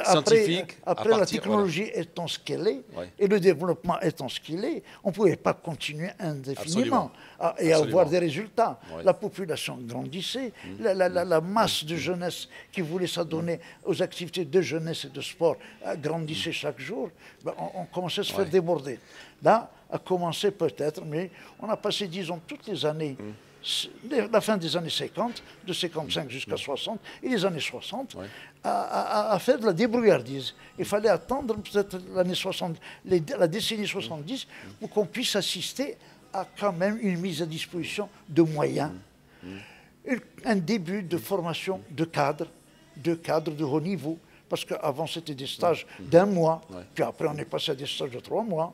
scientifique. Après la technologie étant ce qu'elle est, et le développement étant ce qu'il est, on ne pouvait pas continuer indéfiniment et avoir des résultats. La population grandissait, la masse de jeunesse qui voulait s'adonner aux activités de jeunesse et de sport grandissait chaque jour. On commençait à se faire déborder. Là, a commencé peut-être, mais on a passé, disons, toutes les années, la fin des années 50, de 55 jusqu'à 60, et les années 60, à faire de la débrouillardise. Il fallait attendre peut-être l'année 60, la décennie 70, pour qu'on puisse assister à quand même une mise à disposition de moyens, un début de formation de cadres de haut niveau, parce qu'avant c'était des stages d'1 mois, puis après on est passé à des stages de 3 mois,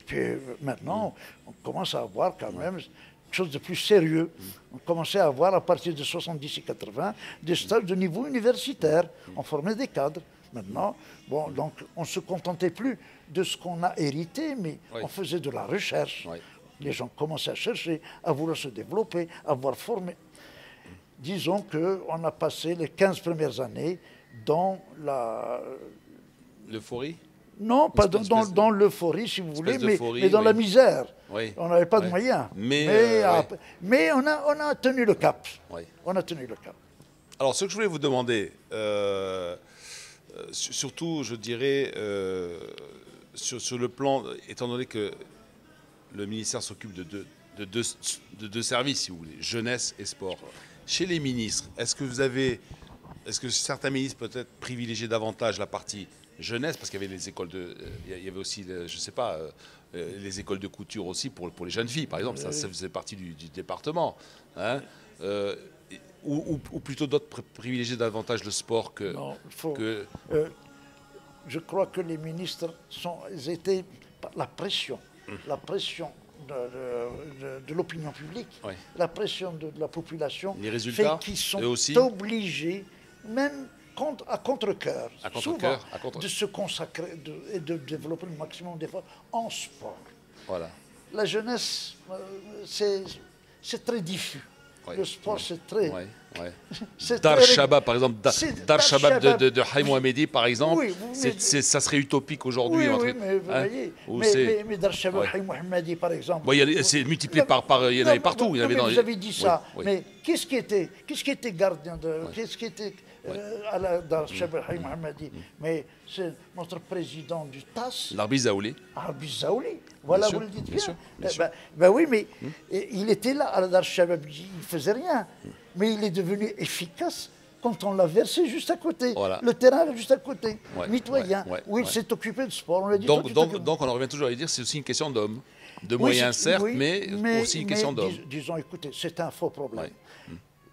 puis maintenant on commence à avoir quand même chose de plus sérieux. On commençait à avoir, à partir de 70 et 80, des stages de niveau universitaire. On formait des cadres. Maintenant, bon, donc on ne se contentait plus de ce qu'on a hérité, mais on faisait de la recherche. Les gens commençaient à chercher, à vouloir se développer, à vouloir former. Disons qu'on a passé les 15 premières années dans la... L'euphorie? Non, pas dans l'euphorie, si vous voulez, mais dans la misère. On n'avait pas de moyens. Mais on a tenu le cap. On a tenu le cap. Alors, ce que je voulais vous demander, surtout, je dirais, sur le plan, étant donné que le ministère s'occupe de deux services, si vous voulez, jeunesse et sport. Chez les ministres, est-ce que certains ministres peut-être privilégiaient davantage la partie jeunesse, parce qu'il y avait les écoles il y avait aussi, je sais pas, les écoles de couture aussi pour les jeunes filles, par exemple, ça faisait partie du département, hein, ou plutôt d'autres privilégiaient davantage le sport que... Non, je crois que les ministres étaient la pression de l'opinion publique, la pression de la population, les résultats, fait qu'ils sont obligés même à contre-cœur, souvent, de se consacrer et de développer le maximum d'efforts en sport. Voilà. La jeunesse, c'est très diffus. Ouais. Le sport, c'est très... Ouais, ouais. Dar Shabab, par exemple, Dar Shabab de Haïm Mohamedi, par exemple, oui, ça serait utopique aujourd'hui. Oui, mais vous voyez, mais Dar Shabab, Haïm Mohamedi, par exemple... C'est multiplié il y en avait partout. Vous avez dit ça, mais qu'est-ce qui était gardien de... Qu'est-ce qui était... Dar Shabab, Haïm Mohamedi, mais c'est notre président du TAS. Larbi Zaouli. Larbi Zaouli, voilà, vous le dites bien. Ben oui, mais il était là à la Dar Shabab, il ne faisait rien. Mais il est devenu efficace quand on l'a versé juste à côté. Voilà. Le terrain juste à côté, mitoyen, où il s'est occupé de sport. On a dit donc on en revient toujours à dire c'est aussi une question d'hommes. De moyens, certes, mais aussi une question d'hommes. Disons, écoutez, c'est un faux problème.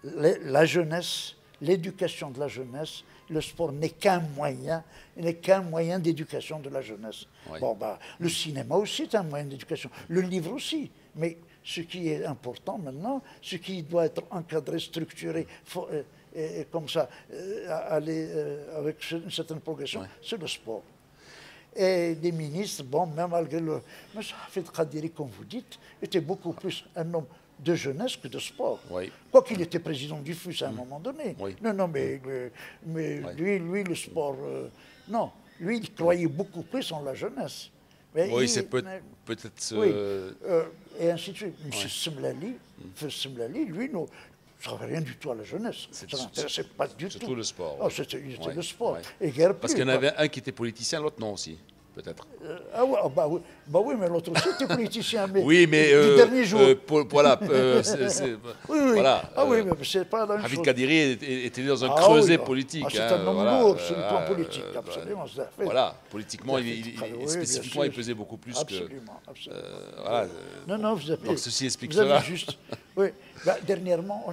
La jeunesse, l'éducation de la jeunesse, le sport n'est qu'un moyen d'éducation de la jeunesse. Bon, le cinéma aussi est un moyen d'éducation, le livre aussi. Mais ce qui est important maintenant, ce qui doit être encadré, structuré, comme ça, aller avec une certaine progression, c'est le sport. Et les ministres, bon, même malgré le... M. Hafid Khadiri, comme vous dites, était beaucoup plus un homme de jeunesse que de sport. Quoi qu'il était président du FUS à un moment donné. Non, mais lui, le sport... non, lui, il croyait beaucoup plus en la jeunesse. Mais c'est peut-être... et ainsi de suite. M. Semlali, lui, ne savait rien du tout à la jeunesse. Ça n'intéressait pas du tout. Surtout le sport. Oh, c'était le sport. Et parce qu'il y en avait un qui était politicien, l'autre non aussi. Peut-être. Oui, mais l'autre aussi était politicien. Mais oui, mais du dernier jour. Voilà. Voilà. Oui, mais c'est pas la même chose. Hafid Khadiri était dans un creuset politique. C'est un homme lourd sur le plan politique, absolument. Voilà, politiquement, spécifiquement, il pesait beaucoup plus que... Absolument. Non, vous avez... Donc ceci explique cela. Juste. Oui. Dernièrement,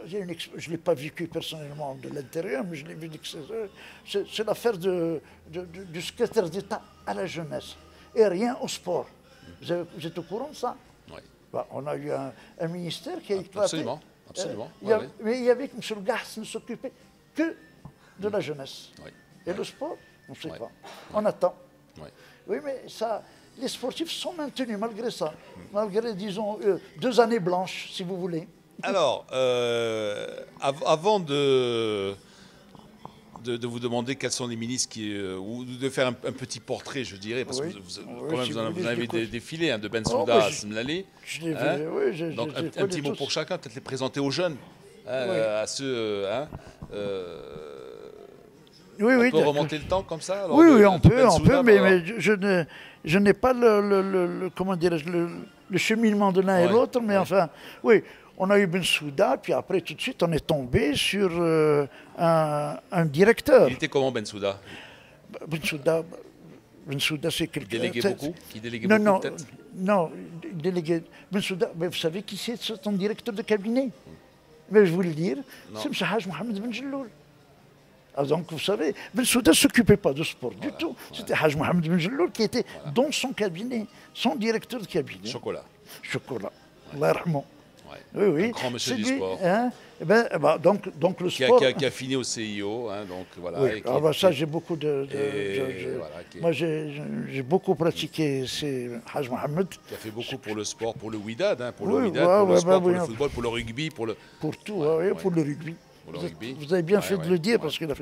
je ne l'ai pas vécu personnellement de l'intérieur, mais je l'ai vu de l'extérieur. C'est l'affaire du secrétaire d'État à la jeunesse et rien au sport. Vous êtes au courant de ça? Oui. On a eu un ministère qui a éclaté. Absolument. Mais il y avait que M. Gass ne s'occupait que de la jeunesse. Et le sport, on ne sait pas. On attend. Oui, mais ça... Les sportifs sont maintenus malgré ça, malgré, disons, 2 années blanches, si vous voulez. Alors, avant de vous demander quels sont les ministres ou de faire un petit portrait, je dirais, parce que vous en avez défilé, de Bensouda à Semlali. Donc un petit mot pour chacun, peut-être les présenter aux jeunes, à ceux... on peut remonter le temps comme ça? Oui, on peut, mais je n'ai pas comment le cheminement de l'un et l'autre, mais enfin, oui, on a eu Bensouda, puis après, tout de suite, on est tombé sur un directeur. Il était comment, Bensouda? Bensouda, c'est quelqu'un... Il déléguait beaucoup? Peut-être? Non, il déléguait... Bensouda, vous savez qui c'est son directeur de cabinet? Mais je vais vous le dire, c'est M. Haj Mohamed Ben Jelloul. Donc, vous savez, Bensouda ne s'occupait pas de sport du tout. C'était Haj Mohamed Ben Jelloul qui était dans son cabinet, son directeur de cabinet. Chocolat. Allah yarhamou. Oui. Un grand monsieur du sport. Donc le sport... Qui a fini au CIO. Donc, voilà, oui. Ça, j'ai beaucoup moi, j'ai beaucoup pratiqué, c'est Haj Mohamed. Qui a fait beaucoup pour le sport, pour le Wydad, pour le sport, pour le football, pour le rugby, pour le... Pour tout, pour le rugby. Vous avez bien fait de le dire, parce qu'il a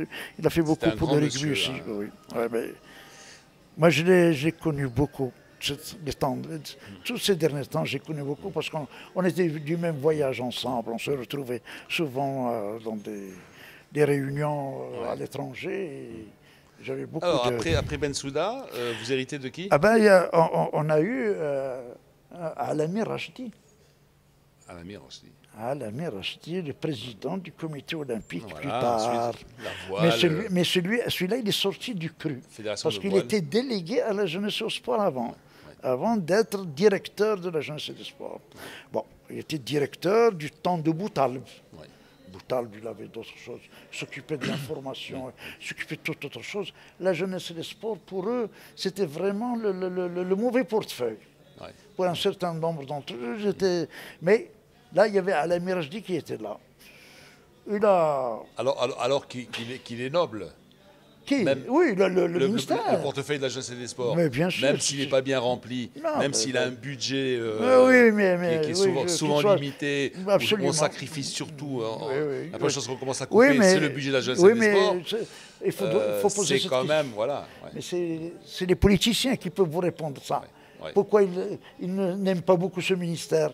fait beaucoup pour le rugby aussi. Moi, je l'ai connu beaucoup. Tous ces derniers temps, j'ai connu beaucoup parce qu'on était du même voyage ensemble. On se retrouvait souvent dans des réunions à l'étranger. J'avais beaucoup. Alors, après Bensouda, vous héritez de qui? On a eu Alamir Rachdi. Alamir Rachdi, le président du comité olympique plus tard. Mais celui-là, il est sorti du CRU. Parce qu'il était délégué à la jeunesse et au sport avant d'être directeur de la jeunesse et du sport. Bon, il était directeur du temps de Boutalb. Boutalb, il avait d'autres choses. Il s'occupait de l'information, il s'occupait de toute autre chose. La jeunesse et le sport, pour eux, c'était vraiment le mauvais portefeuille. Pour un certain nombre d'entre eux, mais là, il y avait Alamir Rachdi qui était là. il a... Alors qu'il est noble. Oui, le ministère. Le portefeuille de la jeunesse et des sports. Mais bien sûr, même s'il n'est pas bien rempli, même s'il a un budget qui est souvent limité, où on sacrifie surtout. La première chose qu'on commence à couper, c'est le budget de la jeunesse et des sports. Il faut poser cette question. Même, voilà. Mais c'est les politiciens qui peuvent vous répondre ça. Pourquoi ils n'aiment pas beaucoup ce ministère?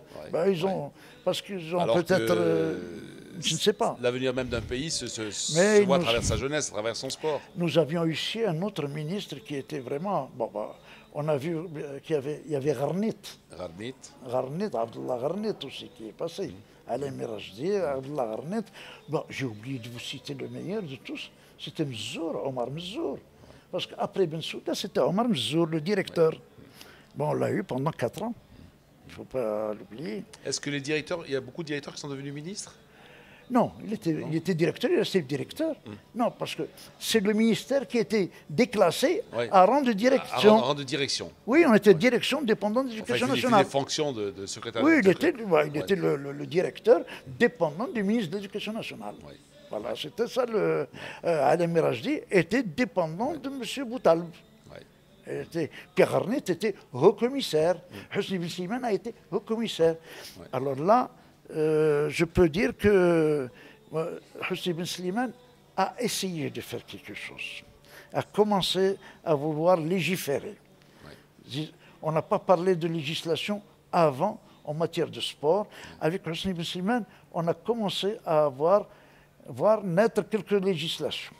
Parce qu'ils ont peut-être... je ne sais pas. L'avenir même d'un pays se voit à travers sa jeunesse, à travers son sport. Nous avions ici un autre ministre qui était vraiment... on a vu qu'il y avait Gharnit, Abdullah Gharnit aussi, qui est passé. Alain Mirajdi, Abdullah Gharnit. J'ai oublié de vous citer le meilleur de tous. C'était Omar Mzour. Parce qu'après Bensouda, c'était Omar Mzour, le directeur. On l'a eu pendant 4 ans. Il ne faut pas l'oublier. Est-ce que il y a beaucoup de directeurs qui sont devenus ministres? Non, il était directeur, il restait directeur. Non, parce que c'est le ministère qui était déclassé à rang de direction. À rang de direction. Oui, on était direction dépendante de l'éducation nationale. Il faisait des fonctions de secrétaire. Oui, il était le directeur dépendant du ministre de l'Éducation nationale. Voilà, c'était ça. Alain Mirajdi était dépendant de M. Boutalb. Pierre Gharnit était haut-commissaire. Hosni Ben Slimane a été haut-commissaire. Alors là, je peux dire que Hosni Ben Slimane a essayé de faire quelque chose, a commencé à vouloir légiférer. On n'a pas parlé de législation avant en matière de sport. Avec Hosni Ben Slimane, on a commencé à voir naître quelques législations.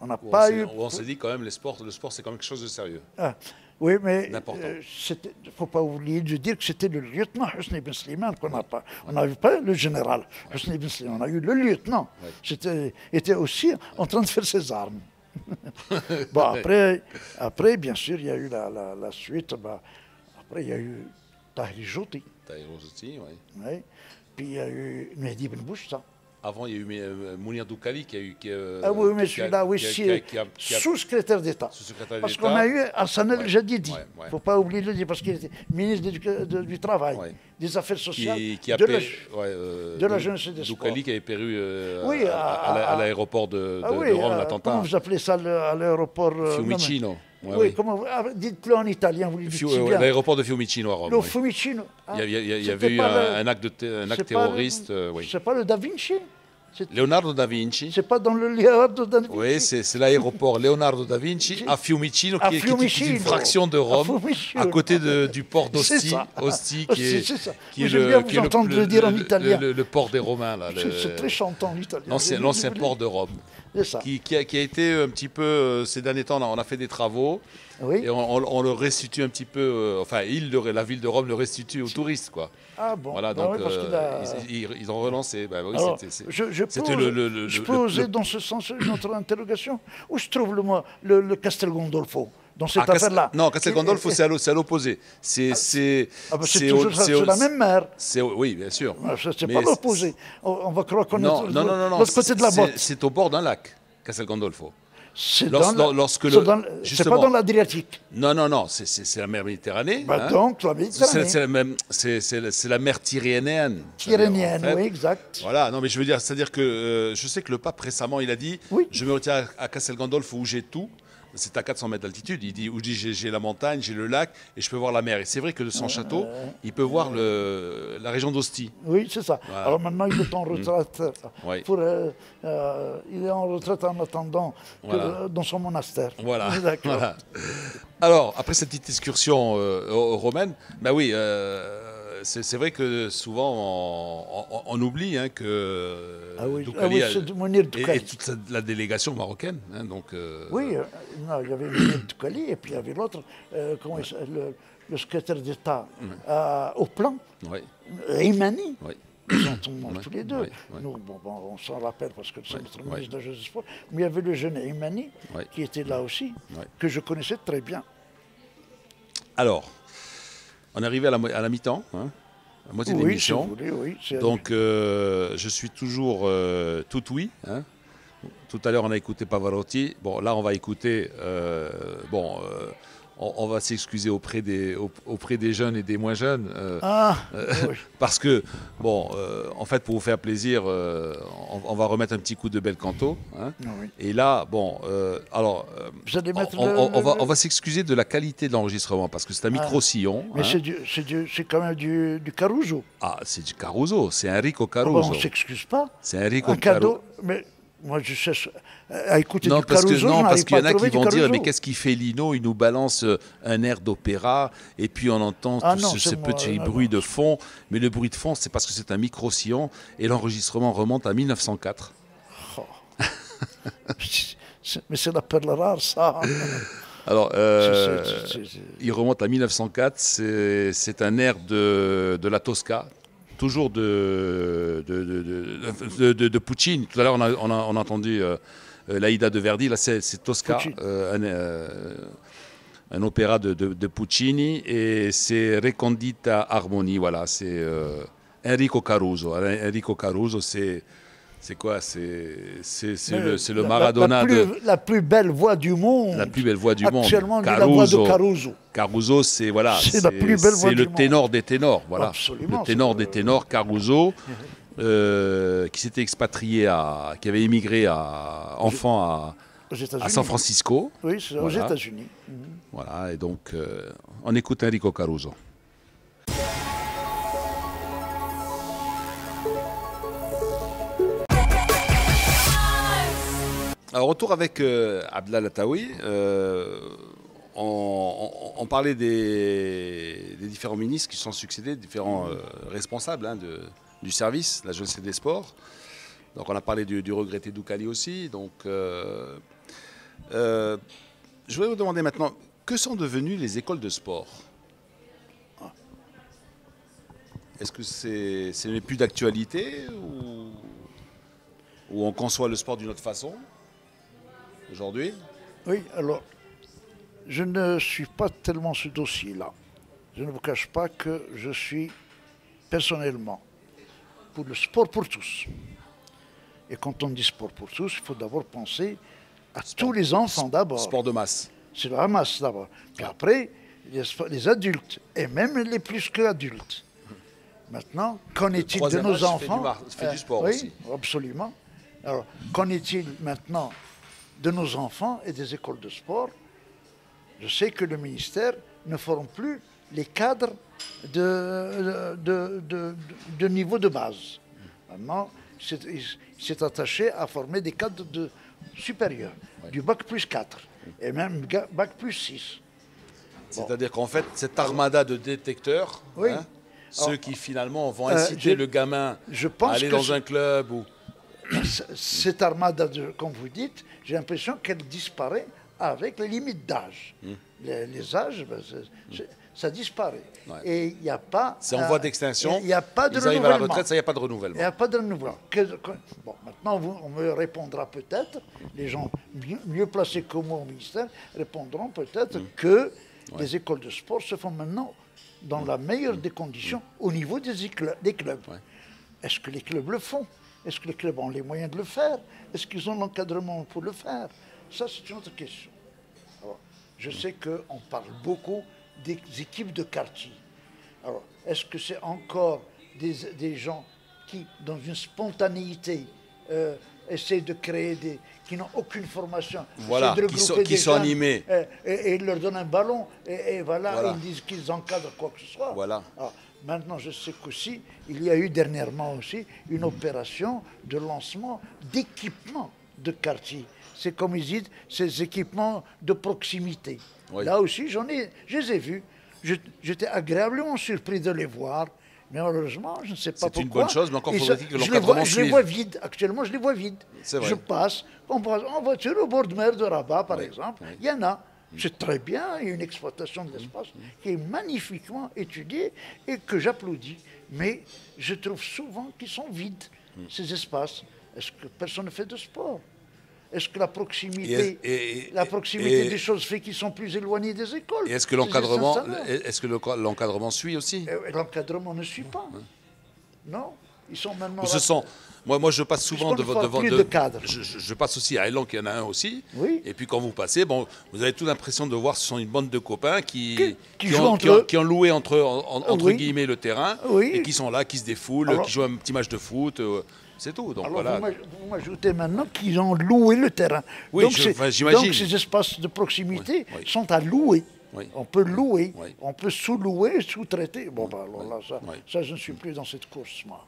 On n'a pas eu... On s'est dit quand même, le sport c'est quand même quelque chose de sérieux. Oui, mais il ne faut pas oublier de dire que c'était le lieutenant Hosni Ben Slimane qu'on n'a pas. On n'avait pas le général Hosni Ben Slimane, on a eu le lieutenant. Était aussi en train de faire ses armes. Après, bien sûr, il y a eu la suite. Après, il y a eu Tahir Jouti. Oui. Puis il y a eu Mehdi Ben Bouchta. Avant, il y a eu Mounir Doukali qui a eu... oui, mais celui-là, oui, sous-secrétaire d'État. Parce qu'on a eu Hassan El Jadidi. Il ne faut pas oublier de le dire, parce qu'il était ministre du Travail, des Affaires sociales, de la jeunesse et des sports. Doukali qui avait péru à l'aéroport de Rome, l'attentat. Comment vous appelez ça, à l'aéroport Fiumicino. Oui, comment dites-le en italien, vous le dites si bien. L'aéroport de Fiumicino à Rome. Fiumicino. Il y avait eu un acte terroriste. C'est pas le Da Vinci? Leonardo da Vinci. C'est pas dans le Leonardo da Vinci? Oui, c'est l'aéroport Leonardo da Vinci à Fiumicino, qui est une fraction de Rome, à côté du port d'Ostie. Ostie, qui est le port des Romains. C'est très chantant l'italien. L'ancien port de Rome. Qui a été un petit peu, ces derniers temps, on a fait des travaux, et on le restitue un petit peu, la ville de Rome le restitue aux touristes, quoi. Ah bon. Voilà, donc ils ont relancé. Alors, je peux oser dans ce sens une autre interrogation. Où se trouve le Castel Gandolfo dans cette affaire-là? Non, Castel Gandolfo, c'est à l'opposé. C'est la même mer. Oui, bien sûr. C'est pas l'opposé. On va croire qu'on est de l'autre côté de la botte. C'est au bord d'un lac, Castel Gandolfo. C'est pas dans l'Adriatique. Non, c'est la mer Méditerranée. Donc, la Méditerranée. C'est la mer Tyrrhénienne. Tyrrhénienne, oui, exact. Voilà, non, mais je veux dire, c'est-à-dire que je sais que le pape récemment, il a dit je me retiens à Castel Gandolfo où j'ai tout. C'est à 400 mètres d'altitude. Il dit j'ai la montagne, j'ai le lac et je peux voir la mer. Et c'est vrai que de son château, il peut voir la région d'Ostie. Oui, c'est ça. Voilà. Alors maintenant, il est en retraite. Il est en retraite en attendant dans son monastère. Voilà. Voilà. Alors, après cette petite excursion romaine, c'est vrai que souvent on oublie que Doukali et toute la délégation marocaine. Oui, il y avait Mounir Doukali et puis il y avait l'autre, le secrétaire d'État au plan, Imani. Ils sont tous les deux. Nous, on s'en rappelle parce que c'est notre ministre de la Jeunesse et des Sports. Mais il y avait le jeune Imani qui était là aussi, que je connaissais très bien. Alors, on est arrivé à la mi-temps, à moitié de l'émission. Donc, je suis toujours tout oui. Tout à l'heure, on a écouté Pavarotti. Bon, là, on va écouter... on va s'excuser auprès des jeunes et des moins jeunes. Oui. Parce que, bon, en fait, pour vous faire plaisir, on va remettre un petit coup de bel canto. Hein. Oui. Et là, bon, alors, on va s'excuser de la qualité de l'enregistrement parce que c'est un micro-sillon. Mais hein. c'est quand même du Caruso. Ah, c'est du Caruso, c'est Enrico Caruso. On ne s'excuse pas. C'est Enrico Caruso. Mais moi, je cherche à écouter du Caruso. Non, parce qu'il y en a qui vont dire, mais qu'est-ce qu'il fait Lino? Il nous balance un air d'opéra et puis on entend ce petit bruit de fond. Mais le bruit de fond, c'est parce que c'est un micro-sillon et l'enregistrement remonte à 1904. Oh. Mais c'est la perle rare, ça. Alors, il remonte à 1904. C'est un air de la Tosca. Toujours de Puccini. Tout à l'heure, on a entendu l'Aïda de Verdi. Là, c'est Tosca, un opéra de Puccini. Et c'est Recondita Harmonie. Voilà, c'est Enrico Caruso. Enrico Caruso, c'est quoi? C'est le Maradona la plus belle voix du monde. La plus belle voix du monde. Actuellement, la voix de Caruso. Caruso, c'est voilà, la plus belle voix du monde. C'est le ténor des ténors, voilà. Absolument. Le ténor des ténors, Caruso, qui s'était expatrié qui avait émigré enfant à San Francisco. Oui, c'est aux États-Unis. Voilà, et donc on écoute Enrico Caruso. Alors, retour avec Abdelal Attaoui. On parlait des différents ministres qui se sont succédés, différents responsables du service, de la jeunesse et des sports. Donc, on a parlé du regretté Doukali aussi. Donc, je voudrais vous demander maintenant, que sont devenues les écoles de sport? Est-ce que ce n'est plus d'actualité ou on conçoit le sport d'une autre façon aujourd'hui? Oui, alors, je ne suis pas tellement ce dossier-là. Je ne vous cache pas que je suis personnellement pour le sport pour tous. Et quand on dit sport pour tous, il faut d'abord penser à tous les enfants d'abord. Sport de masse. C'est la masse d'abord. Puis après, les adultes, et même les plus qu'adultes. Maintenant, qu'en est-il de nos enfants? Fait du sport oui, aussi. Absolument. Alors, qu'en est-il maintenant de nos enfants et des écoles de sport? Je sais que le ministère ne forme plus les cadres de niveau de base. Maintenant, il s'est attaché à former des cadres supérieurs, du bac plus 4 et même bac plus 6. C'est-à-dire qu'en fait, cette armada de détecteurs, oui. Ceux qui finalement vont inciter le gamin à aller dans un club ou... Cette armada, comme vous dites, j'ai l'impression qu'elle disparaît avec les limites d'âge. Les âges, ça disparaît. Ouais. Et il n'y a pas... C'est en voie d'extinction. Il n'y a pas de renouvellement. Ils arrivent à la retraite, ça, il n'y a pas de renouvellement. Il n'y a pas de renouvellement. Bon, maintenant, on me répondra peut-être, les gens mieux placés que moi au ministère répondront peut-être que les écoles de sport se font maintenant dans la meilleure des conditions au niveau des clubs. Ouais. Est-ce que les clubs le font? Est-ce que les clubs ont les moyens de le faire? Est-ce qu'ils ont l'encadrement pour le faire? Ça, c'est une autre question. Alors, je sais qu'on parle beaucoup des équipes de quartier. Alors, est-ce que c'est encore des gens qui, dans une spontanéité, essaient de créer qui n'ont aucune formation, voilà, qui sont animés. Et ils leur donnent un ballon, et voilà, ils disent qu'ils encadrent quoi que ce soit. Voilà. Alors, maintenant, je sais qu'aussi, il y a eu dernièrement aussi une opération de lancement d'équipements de quartier. C'est comme ils disent, ces équipements de proximité. Oui. Là aussi, je les ai vus. J'étais agréablement surpris de les voir. Mais malheureusement, je ne sais pas pourquoi. C'est une bonne chose, mais encore faudrait-il que l'encadrement suive. Je les vois vides. Actuellement, je les vois vides. Je passe en voiture au bord de mer de Rabat, par exemple. Il y en a. C'est très bien. Il y a une exploitation de l'espace qui est magnifiquement étudiée et que j'applaudis. Mais je trouve souvent qu'ils sont vides, ces espaces. Est-ce que personne ne fait de sport? Est-ce que la proximité, des choses fait qu'ils sont plus éloignés des écoles? Et est-ce que l'encadrement suit aussi? L'encadrement ne suit pas. Non. Ils sont maintenant... Moi, je passe souvent devant... Je passe aussi à Elan, qu'il y en a un aussi. Oui. Et puis quand vous passez, bon, vous avez toute l'impression de voir ce sont une bande de copains qui ont loué entre guillemets le terrain et qui sont là, qui se défoulent, qui jouent un petit match de foot. C'est tout. Donc, alors, voilà. Vous m'ajoutez maintenant qu'ils ont loué le terrain. Oui, j'imagine. Donc ces espaces de proximité sont à louer. Oui. On peut louer, on peut sous-louer, sous-traiter. Bon, ben, alors là, ça, je ne suis plus dans cette course, moi.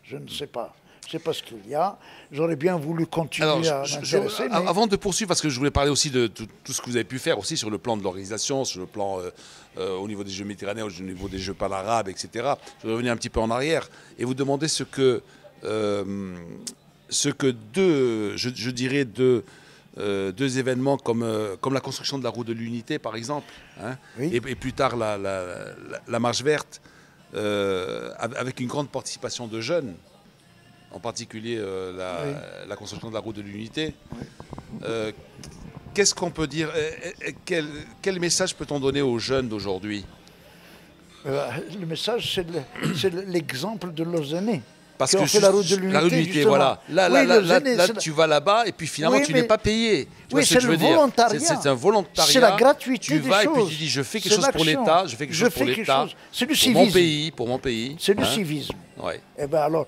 Je ne sais pas. Je ne sais pas ce qu'il y a. J'aurais bien voulu continuer à m'intéresser. Mais... Avant de poursuivre, parce que je voulais parler aussi de tout ce que vous avez pu faire aussi sur le plan de l'organisation, sur le plan au niveau des Jeux méditerranéens, au niveau des Jeux panarabes, etc. Je vais revenir un petit peu en arrière et vous demander ce que deux événements comme la construction de la route de l'Unité, par exemple, hein, et plus tard la Marche verte, avec une grande participation de jeunes, en particulier la construction de la route de l'Unité. Qu'est-ce qu'on peut dire, quel message peut-on donner aux jeunes d'aujourd'hui? Le message, c'est l'exemple de leurs aînés. Parce que fait la route de l'Unité, voilà. Là, tu vas là-bas et puis finalement, tu n'es pas payé. Oui, c'est le volontariat. C'est un volontariat. C'est la gratuité tu vas et puis tu dis, je fais quelque chose pour l'État, je fais quelque chose pour l'État, pour mon pays. C'est le civisme. Ouais. Eh bien alors,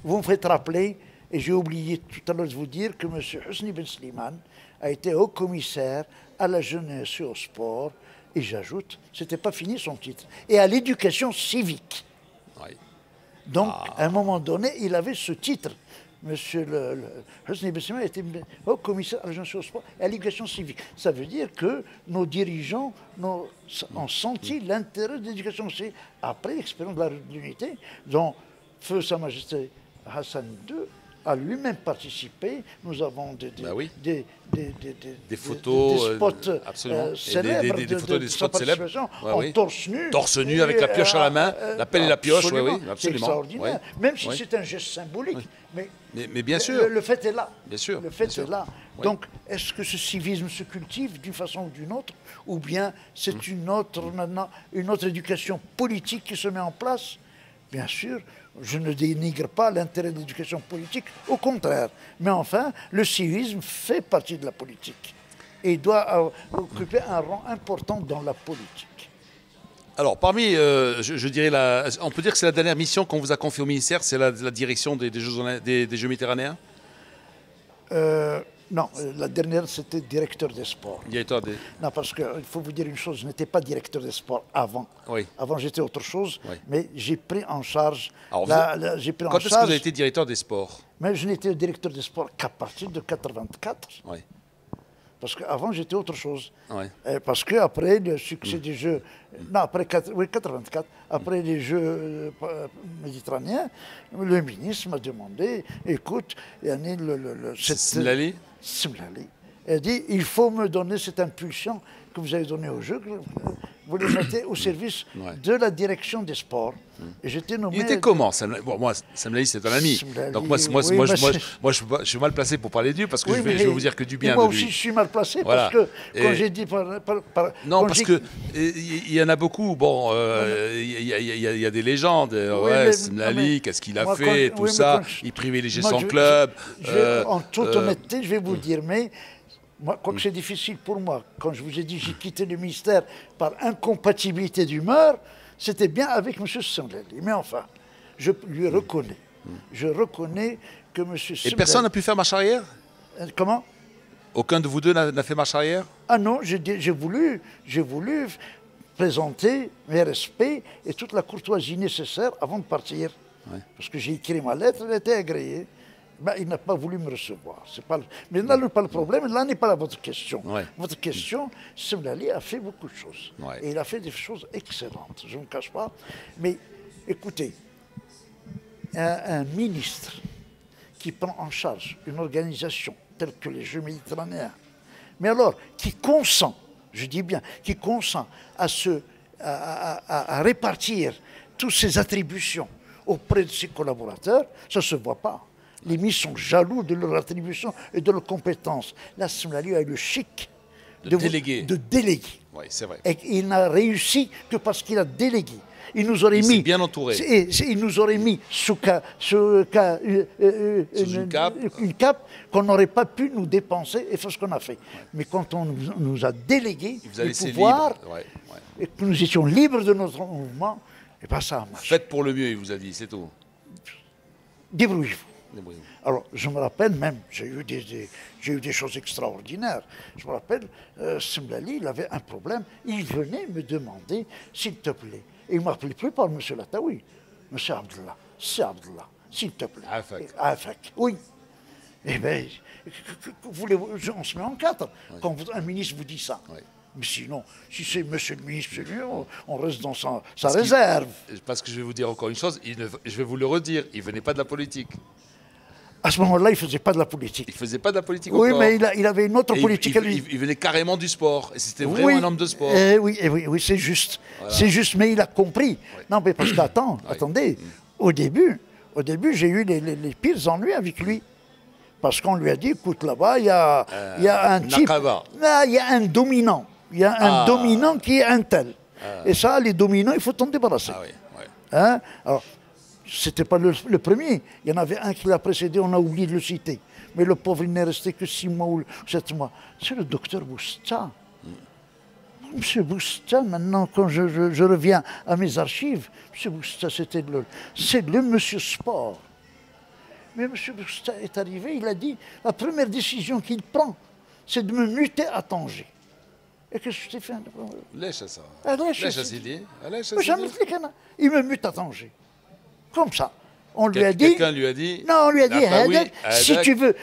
vous me faites rappeler, et j'ai oublié tout à l'heure de vous dire que M. Husni Ben Slimane a été haut-commissaire à la jeunesse et au sport, et j'ajoute, c'était pas fini son titre, et à l'éducation civique. Ouais. Donc, à un moment donné, il avait ce titre. Monsieur Husni Ben Slimane était haut-commissaire à la jeunesse et au sport et à l'éducation civique. Ça veut dire que nos dirigeants ont senti l'intérêt de l'éducation civique après l'expérience de la route de l'Unité, dont Feu Sa Majesté Hassan II a lui-même participé. Nous avons des photos, des spots célèbres, des photos des spots célèbres en torse nu. Torse nu avec la pioche à la main, la pelle et la pioche, absolument. C'est extraordinaire, même si c'est un geste symbolique. Mais bien sûr. Le fait est là. Bien sûr. Le fait est là. Donc, est-ce que ce civisme se cultive d'une façon ou d'une autre, ou bien c'est une autre éducation politique qui se met en place? Bien sûr, je ne dénigre pas l'intérêt de l'éducation politique, au contraire. Mais enfin, le civisme fait partie de la politique et doit occuper un rang important dans la politique. Alors, parmi, je dirais, on peut dire que c'est la dernière mission qu'on vous a confiée au ministère, c'est la direction des Jeux méditerranéens? Non, la dernière, c'était directeur des sports. Non, parce qu'il faut vous dire une chose, je n'étais pas directeur des sports avant. Oui. Avant, j'étais autre chose, mais j'ai pris en charge... Alors, quand est-ce que vous avez été directeur des sports? Mais je n'étais directeur des sports qu'à partir de 84. Oui. Parce qu'avant, j'étais autre chose. Oui. Parce qu'après le succès des Jeux... Non, après 84, après les Jeux méditerranéens, le ministre m'a demandé, écoute, Simlali, elle dit, il faut me donner cette impulsion que vous avez donnée aux Jeux, vous le mettez au service de la direction des sports. Et j'étais nommé... Il était comment, Simlali? Bon, moi, Simlali, c'est un ami. Donc moi, je suis mal placé pour parler de lui, parce que je vais vous dire que du bien de lui. Moi aussi, je suis mal placé, parce que quand j'ai dit... Non, parce qu'il y en a beaucoup. Bon, il y a des légendes. Simlali, qu'est-ce qu'il a fait, tout ça. Il privilégiait son club. En toute honnêteté, je vais vous dire, mais... Moi, quoique c'est difficile pour moi, quand je vous ai dit que j'ai quitté le ministère par incompatibilité d'humeur, c'était bien avec M. Simlali. Mais enfin, je lui reconnais. Je reconnais que M. Simlali... Et personne n'a pu faire marche arrière? Comment? Aucun de vous deux n'a fait marche arrière? Ah non, j'ai voulu présenter mes respects et toute la courtoisie nécessaire avant de partir. Ouais. Parce que j'ai écrit ma lettre, elle était agréée. Ben, il n'a pas voulu me recevoir. Mais là n'est pas le problème, là n'est pas votre question. Ouais. Votre question, Simlali a fait beaucoup de choses. Ouais. Et il a fait des choses excellentes, je ne me cache pas. Mais écoutez, un ministre qui prend en charge une organisation telle que les Jeux méditerranéens, mais alors qui consent, je dis bien, qui consent à répartir toutes ses attributions auprès de ses collaborateurs, ça ne se voit pas. Les ministres sont jaloux de leur attribution et de leurs compétences. Là, Simlali a eu le chic de déléguer. Oui, c'est vrai. Et il n'a réussi que parce qu'il a délégué. il nous aurait mis... bien entouré. Il nous aurait mis sous une cape qu'on n'aurait pas pu nous dépenser et faire ce qu'on a fait. Mais quand on nous a délégué le pouvoir et que nous étions libres de notre mouvement, et bien ça a marché. Faites pour le mieux, il vous a dit, c'est tout. Débrouillez-vous. Alors, je me rappelle même, j'ai eu des choses extraordinaires. Je me rappelle, Semlali, il avait un problème. Il venait me demander, s'il te plaît. Et il ne m'appelait plus par M. Lataoui. M. Abdallah, c'est Abdallah, s'il te plaît. Afak. Oui. Eh bien, on se met en quatre quand un ministre vous dit ça. Oui. Mais sinon, si c'est monsieur le ministre, on reste dans sa réserve. Parce que je vais vous dire encore une chose, je vais vous le redire, il ne venait pas de la politique. À ce moment-là, il ne faisait pas de la politique. Il ne faisait pas de la politique oui, encore. Mais il avait une autre politique à lui. Il venait carrément du sport. Et c'était vraiment un homme de sport. Oui, c'est juste. Voilà. C'est juste, mais il a compris. Oui. Non, mais parce attendez, au début, j'ai eu les pires ennuis avec lui. Parce qu'on lui a dit, écoute, là-bas, il y a un type... Il y a un dominant. Il y a un dominant qui est un tel. Et ça, les dominants, il faut t'en débarrasser. Hein? Alors, c'était pas le premier. Il y en avait un qui l'a précédé, on a oublié de le citer. Mais le pauvre, il n'est resté que 6 mois ou 7 mois. C'est le docteur Boustat. Monsieur Boustat, maintenant, quand je reviens à mes archives, Monsieur Boustat, c'est le monsieur sport. Mais Monsieur Boustat est arrivé, il a dit, la première décision qu'il prend, c'est de me muter à Tanger. Et qu'est-ce que je t'ai fait? Laisse ça. Il me mute à Tanger. Comme ça. On lui a dit... Quelqu'un lui a dit... Non, on lui a dit,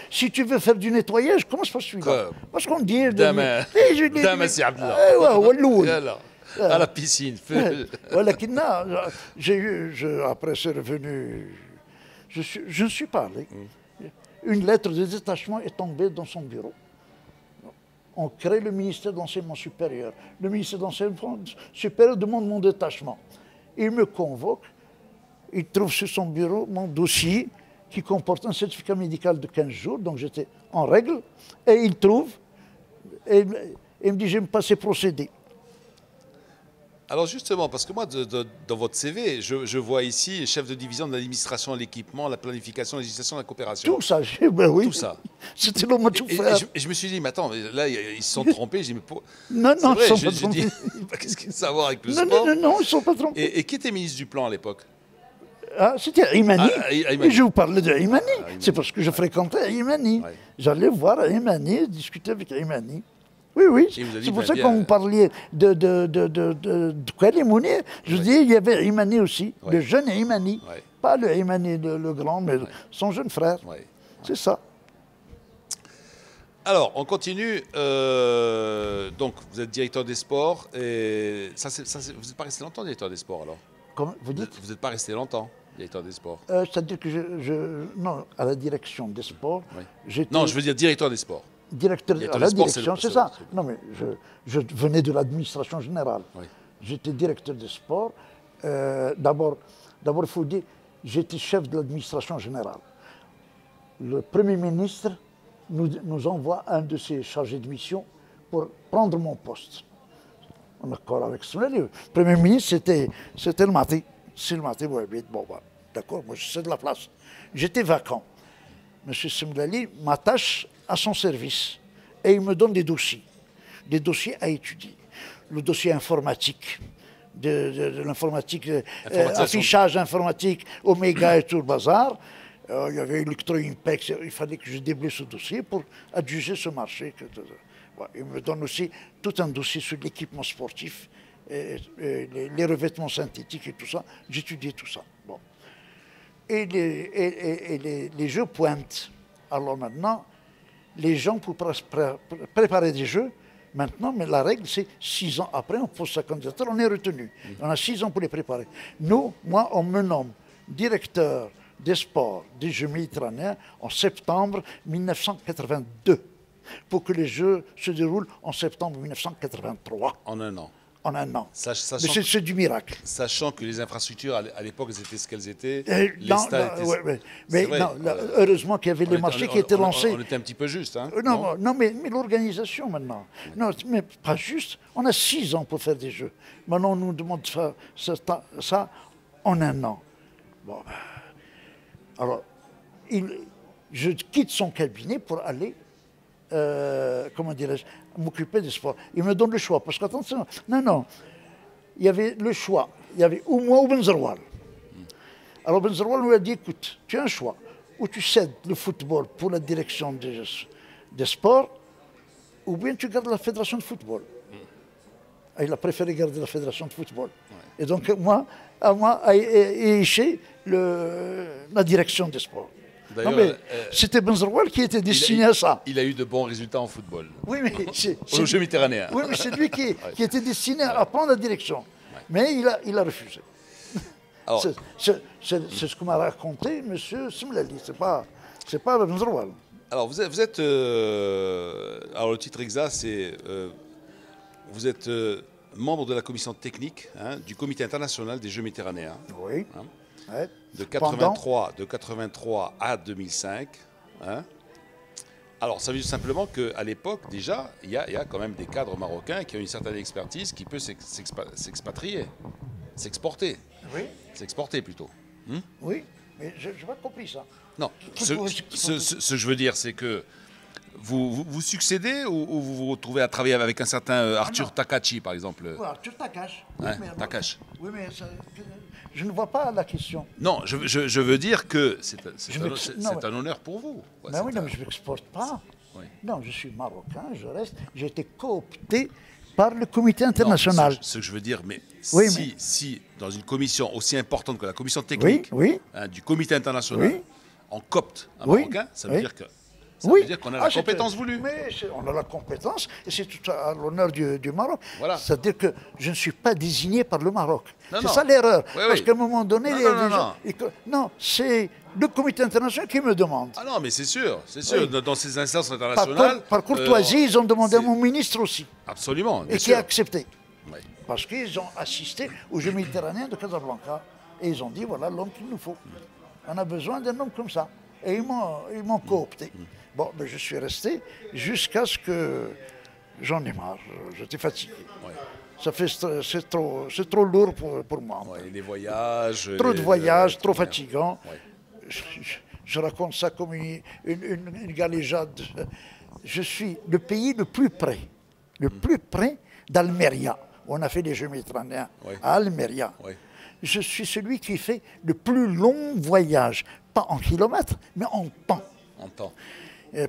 si tu veux faire du nettoyage, commence par celui-là. Parce qu'on dit... Dame c'est Abdallah. À la piscine. Après, c'est revenu... Je suis pas allé. Une lettre de détachement est tombée dans son bureau. On crée le ministère de l'enseignement supérieur. Le ministère de l'enseignement supérieur demande mon détachement. Il me convoque. Il trouve sur son bureau mon dossier qui comporte un certificat médical de 15 jours, donc j'étais en règle, et il trouve, et il me dit, je vais me passer procédé. Alors justement, parce que moi, dans votre CV, je vois ici chef de division de l'administration, l'équipement, la planification, la législation, la coopération. Tout ça, ben oui. Tout ça. C'était le mot de tout faire. Et je me suis dit, mais attends, là, ils se sont trompés. J'ai dit, mais non, ils ne sont pas trompés. Qu'est-ce qu'il y a à savoir avec le sport? Non, ils ne sont pas trompés. Et qui était ministre du Plan à l'époque? C'était Imani. Et je vous parlais de Imani. C'est parce que je fréquentais Imani. Ouais. J'allais voir Imani, discuter avec Imani. Oui. C'est pour ça que quand vous parliez de Kouali-Mouni, je dis il y avait Imani aussi, le jeune Imani. Ouais. Pas le Imani le grand, mais son jeune frère. Ouais. C'est ça. Alors, on continue. Donc, vous êtes directeur des sports. Et vous n'êtes pas resté longtemps directeur des sports, alors? Comment vous dites? Vous n'êtes pas resté longtemps directeur des sports. C'est-à-dire que non, à la direction des sports. Oui. Non, je veux dire directeur des sports. Directeur à la direction, c'est ça. Non, mais je venais de l'administration générale. Oui. J'étais directeur des sports. D'abord, il faut dire, j'étais chef de l'administration générale. Le Premier ministre nous envoie un de ses chargés de mission pour prendre mon poste. En accord avec ce le Premier ministre, c'était le matin. C'est le matin, bon, d'accord, moi je sais de la place. J'étais vacant. M. Semlali m'attache à son service et il me donne des dossiers à étudier. Le dossier informatique, de l'informatique, affichage informatique, Omega et tout le bazar. Il y avait Electro-Impex, il fallait que je déblaye ce dossier pour adjuger ce marché. Il me donne aussi tout un dossier sur l'équipement sportif, les revêtements synthétiques et tout ça. J'étudiais tout ça. Bon. Et les jeux pointent. Alors maintenant, les gens pour préparer des jeux, maintenant, mais la règle c'est 6 ans après, on pose sa candidature, on est retenu. On a 6 ans pour les préparer. Moi, on me nomme directeur des sports des Jeux méditerranéens en septembre 1982, pour que les Jeux se déroulent en septembre 1983. En un an. en un an. Sachant Mais c'est du miracle. Sachant que les infrastructures, à l'époque, elles étaient ce qu'elles étaient. Heureusement qu'il y avait les marchés qui étaient lancés. On était un petit peu juste. Hein, non, mais l'organisation maintenant. Non, mais pas juste. On a 6 ans pour faire des jeux. Maintenant, on nous demande de faire ça en un an. Bon, alors, je quitte son cabinet pour aller, comment dirais-je, m'occuper des sports. Il me donne le choix, parce qu'attention, non, il y avait le choix. Il y avait ou moi ou Benzeroual. Alors Benzeroual nous a dit, écoute, tu as un choix. Ou tu cèdes le football pour la direction des sports, ou bien tu gardes la fédération de football. Et il a préféré garder la fédération de football. Et donc, moi a éché la direction des sports. Non, mais c'était Benzeroual qui était destiné à ça. Il a eu de bons résultats en football. Oui, mais au jeu méditerranéen. Oui, mais c'est lui qui était destiné à prendre la direction. Mais il a refusé. C'est ce que m'a raconté M. Simlali. C'est pas Benzeroual. Alors, vous êtes alors, le titre exact, c'est vous êtes membre de la commission technique du Comité international des Jeux méditerranéens. Oui. Ouais. De 83 à 2005. Alors, ça veut dire simplement qu'à l'époque, déjà, il y a quand même des cadres marocains qui ont une certaine expertise qui peut s'expatrier, s'exporter. Oui. S'exporter plutôt. Oui, mais je n'ai pas compris ça. Non, ce que je veux dire, c'est que vous succédez ou vous vous retrouvez à travailler avec un certain Arthur Takachi, par exemple? Oui, Arthur Takash. Takash. Oui, mais je ne vois pas la question. Non, je veux dire que c'est un honneur pour vous. Mais oui, non, mais je ne m'exporte pas. Oui. Non, je suis marocain, je reste. J'ai été coopté par le comité international. Non, ce que je veux dire, mais oui, si dans une commission aussi importante que la commission technique du comité international, on copte un Marocain, ça veut dire que... Ça veut dire qu'on a la compétence voulue. Mais on a la compétence et c'est tout à l'honneur du Maroc. Voilà. C'est-à-dire que je ne suis pas désigné par le Maroc. C'est ça l'erreur. Parce qu'à un moment donné, non, c'est le comité international qui me demande. Ah non, mais c'est sûr. Dans ces instances internationales... Par courtoisie, ils ont demandé à mon ministre aussi. Absolument. Et qui a accepté. Oui. Parce qu'ils ont assisté aux Jeux méditerranéens de Casablanca. Et ils ont dit, voilà l'homme qu'il nous faut. On a besoin d'un homme comme ça. Et ils m'ont coopté. Bon, ben je suis resté jusqu'à ce que j'en ai marre. J'étais fatigué. Ouais. C'est trop lourd pour moi. Ouais, les voyages. Trop de voyages, trop fatigant. Ouais. Je raconte ça comme une galéjade. Je suis le pays le plus près d'Almeria. On a fait les Jeux méditerranéens à Almeria. Ouais. Je suis celui qui fait le plus long voyage, pas en kilomètres, mais en temps. En temps.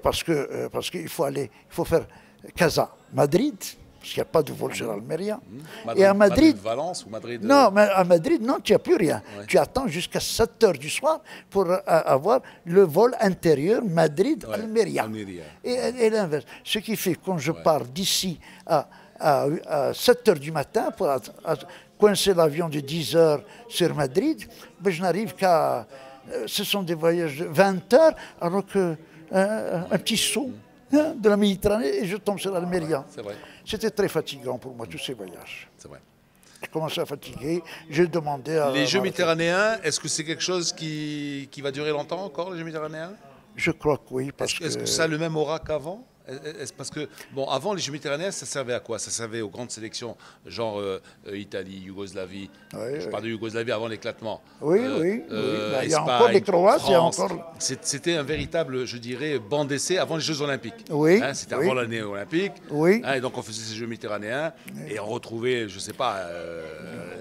Parce qu'il faut faire Casa-Madrid, parce qu'il n'y a pas de vol sur Almeria. Et à Madrid, Valence ou Madrid. Non, mais à Madrid, non, tu n'as plus rien. Ouais. Tu attends jusqu'à 7 h du soir pour avoir le vol intérieur Madrid-Almeria. Et l'inverse. Ce qui fait que quand je pars d'ici à 7 h du matin pour coincer l'avion de 10 h sur Madrid, ben je n'arrive qu'à... Ce sont des voyages de 20 heures, alors que un petit saut de la Méditerranée et je tombe sur l'Almeria. C'était très fatigant pour moi, tous ces voyages. C'est vrai. Je commençais à fatiguer, j'ai demandé à... Les Jeux méditerranéens, est-ce que c'est quelque chose qui va durer longtemps encore, les Jeux méditerranéens? Je crois que oui. Est-ce que ça a le même aura qu'avant? Parce que, bon, avant, les Jeux méditerranéens, ça servait à quoi? Ça servait aux grandes sélections, genre Italie, Yougoslavie. Je parle de Yougoslavie avant l'éclatement. Oui. Il y a encore les Croates, il y a encore... C'était un véritable, je dirais, banc d'essai avant les Jeux olympiques. Oui. C'était avant l'année olympique. Oui. Et donc, on faisait ces Jeux méditerranéens et on retrouvait, je ne sais pas,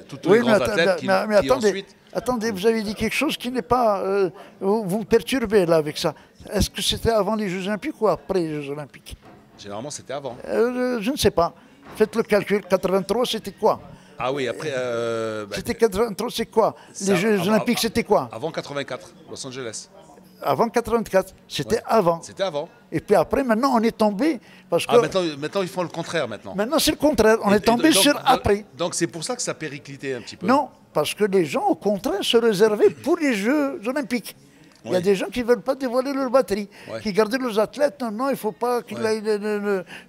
tous les grands athlètes qui ensuite... Attendez, vous avez dit quelque chose qui n'est pas... vous me perturbez là avec ça. Est-ce que c'était avant les Jeux Olympiques ou après les Jeux Olympiques? Généralement, c'était avant. Je ne sais pas. Faites le calcul. 83, c'était quoi? Ah oui, après... c'était 83, c'est quoi? Les Jeux Olympiques, c'était quoi? Avant 84, Los Angeles. Avant 84, c'était avant. C'était avant. Et puis après, maintenant, on est tombé... Parce que maintenant, ils font le contraire, maintenant. Maintenant, c'est le contraire. On est tombé sur après. Donc, c'est pour ça que ça périclitait un petit peu. Non, parce que les gens, au contraire, se réservaient pour les Jeux Olympiques. Il y a des gens qui ne veulent pas dévoiler leur batterie, qui gardent leurs athlètes. Non, il ne faut pas qu'ils aillent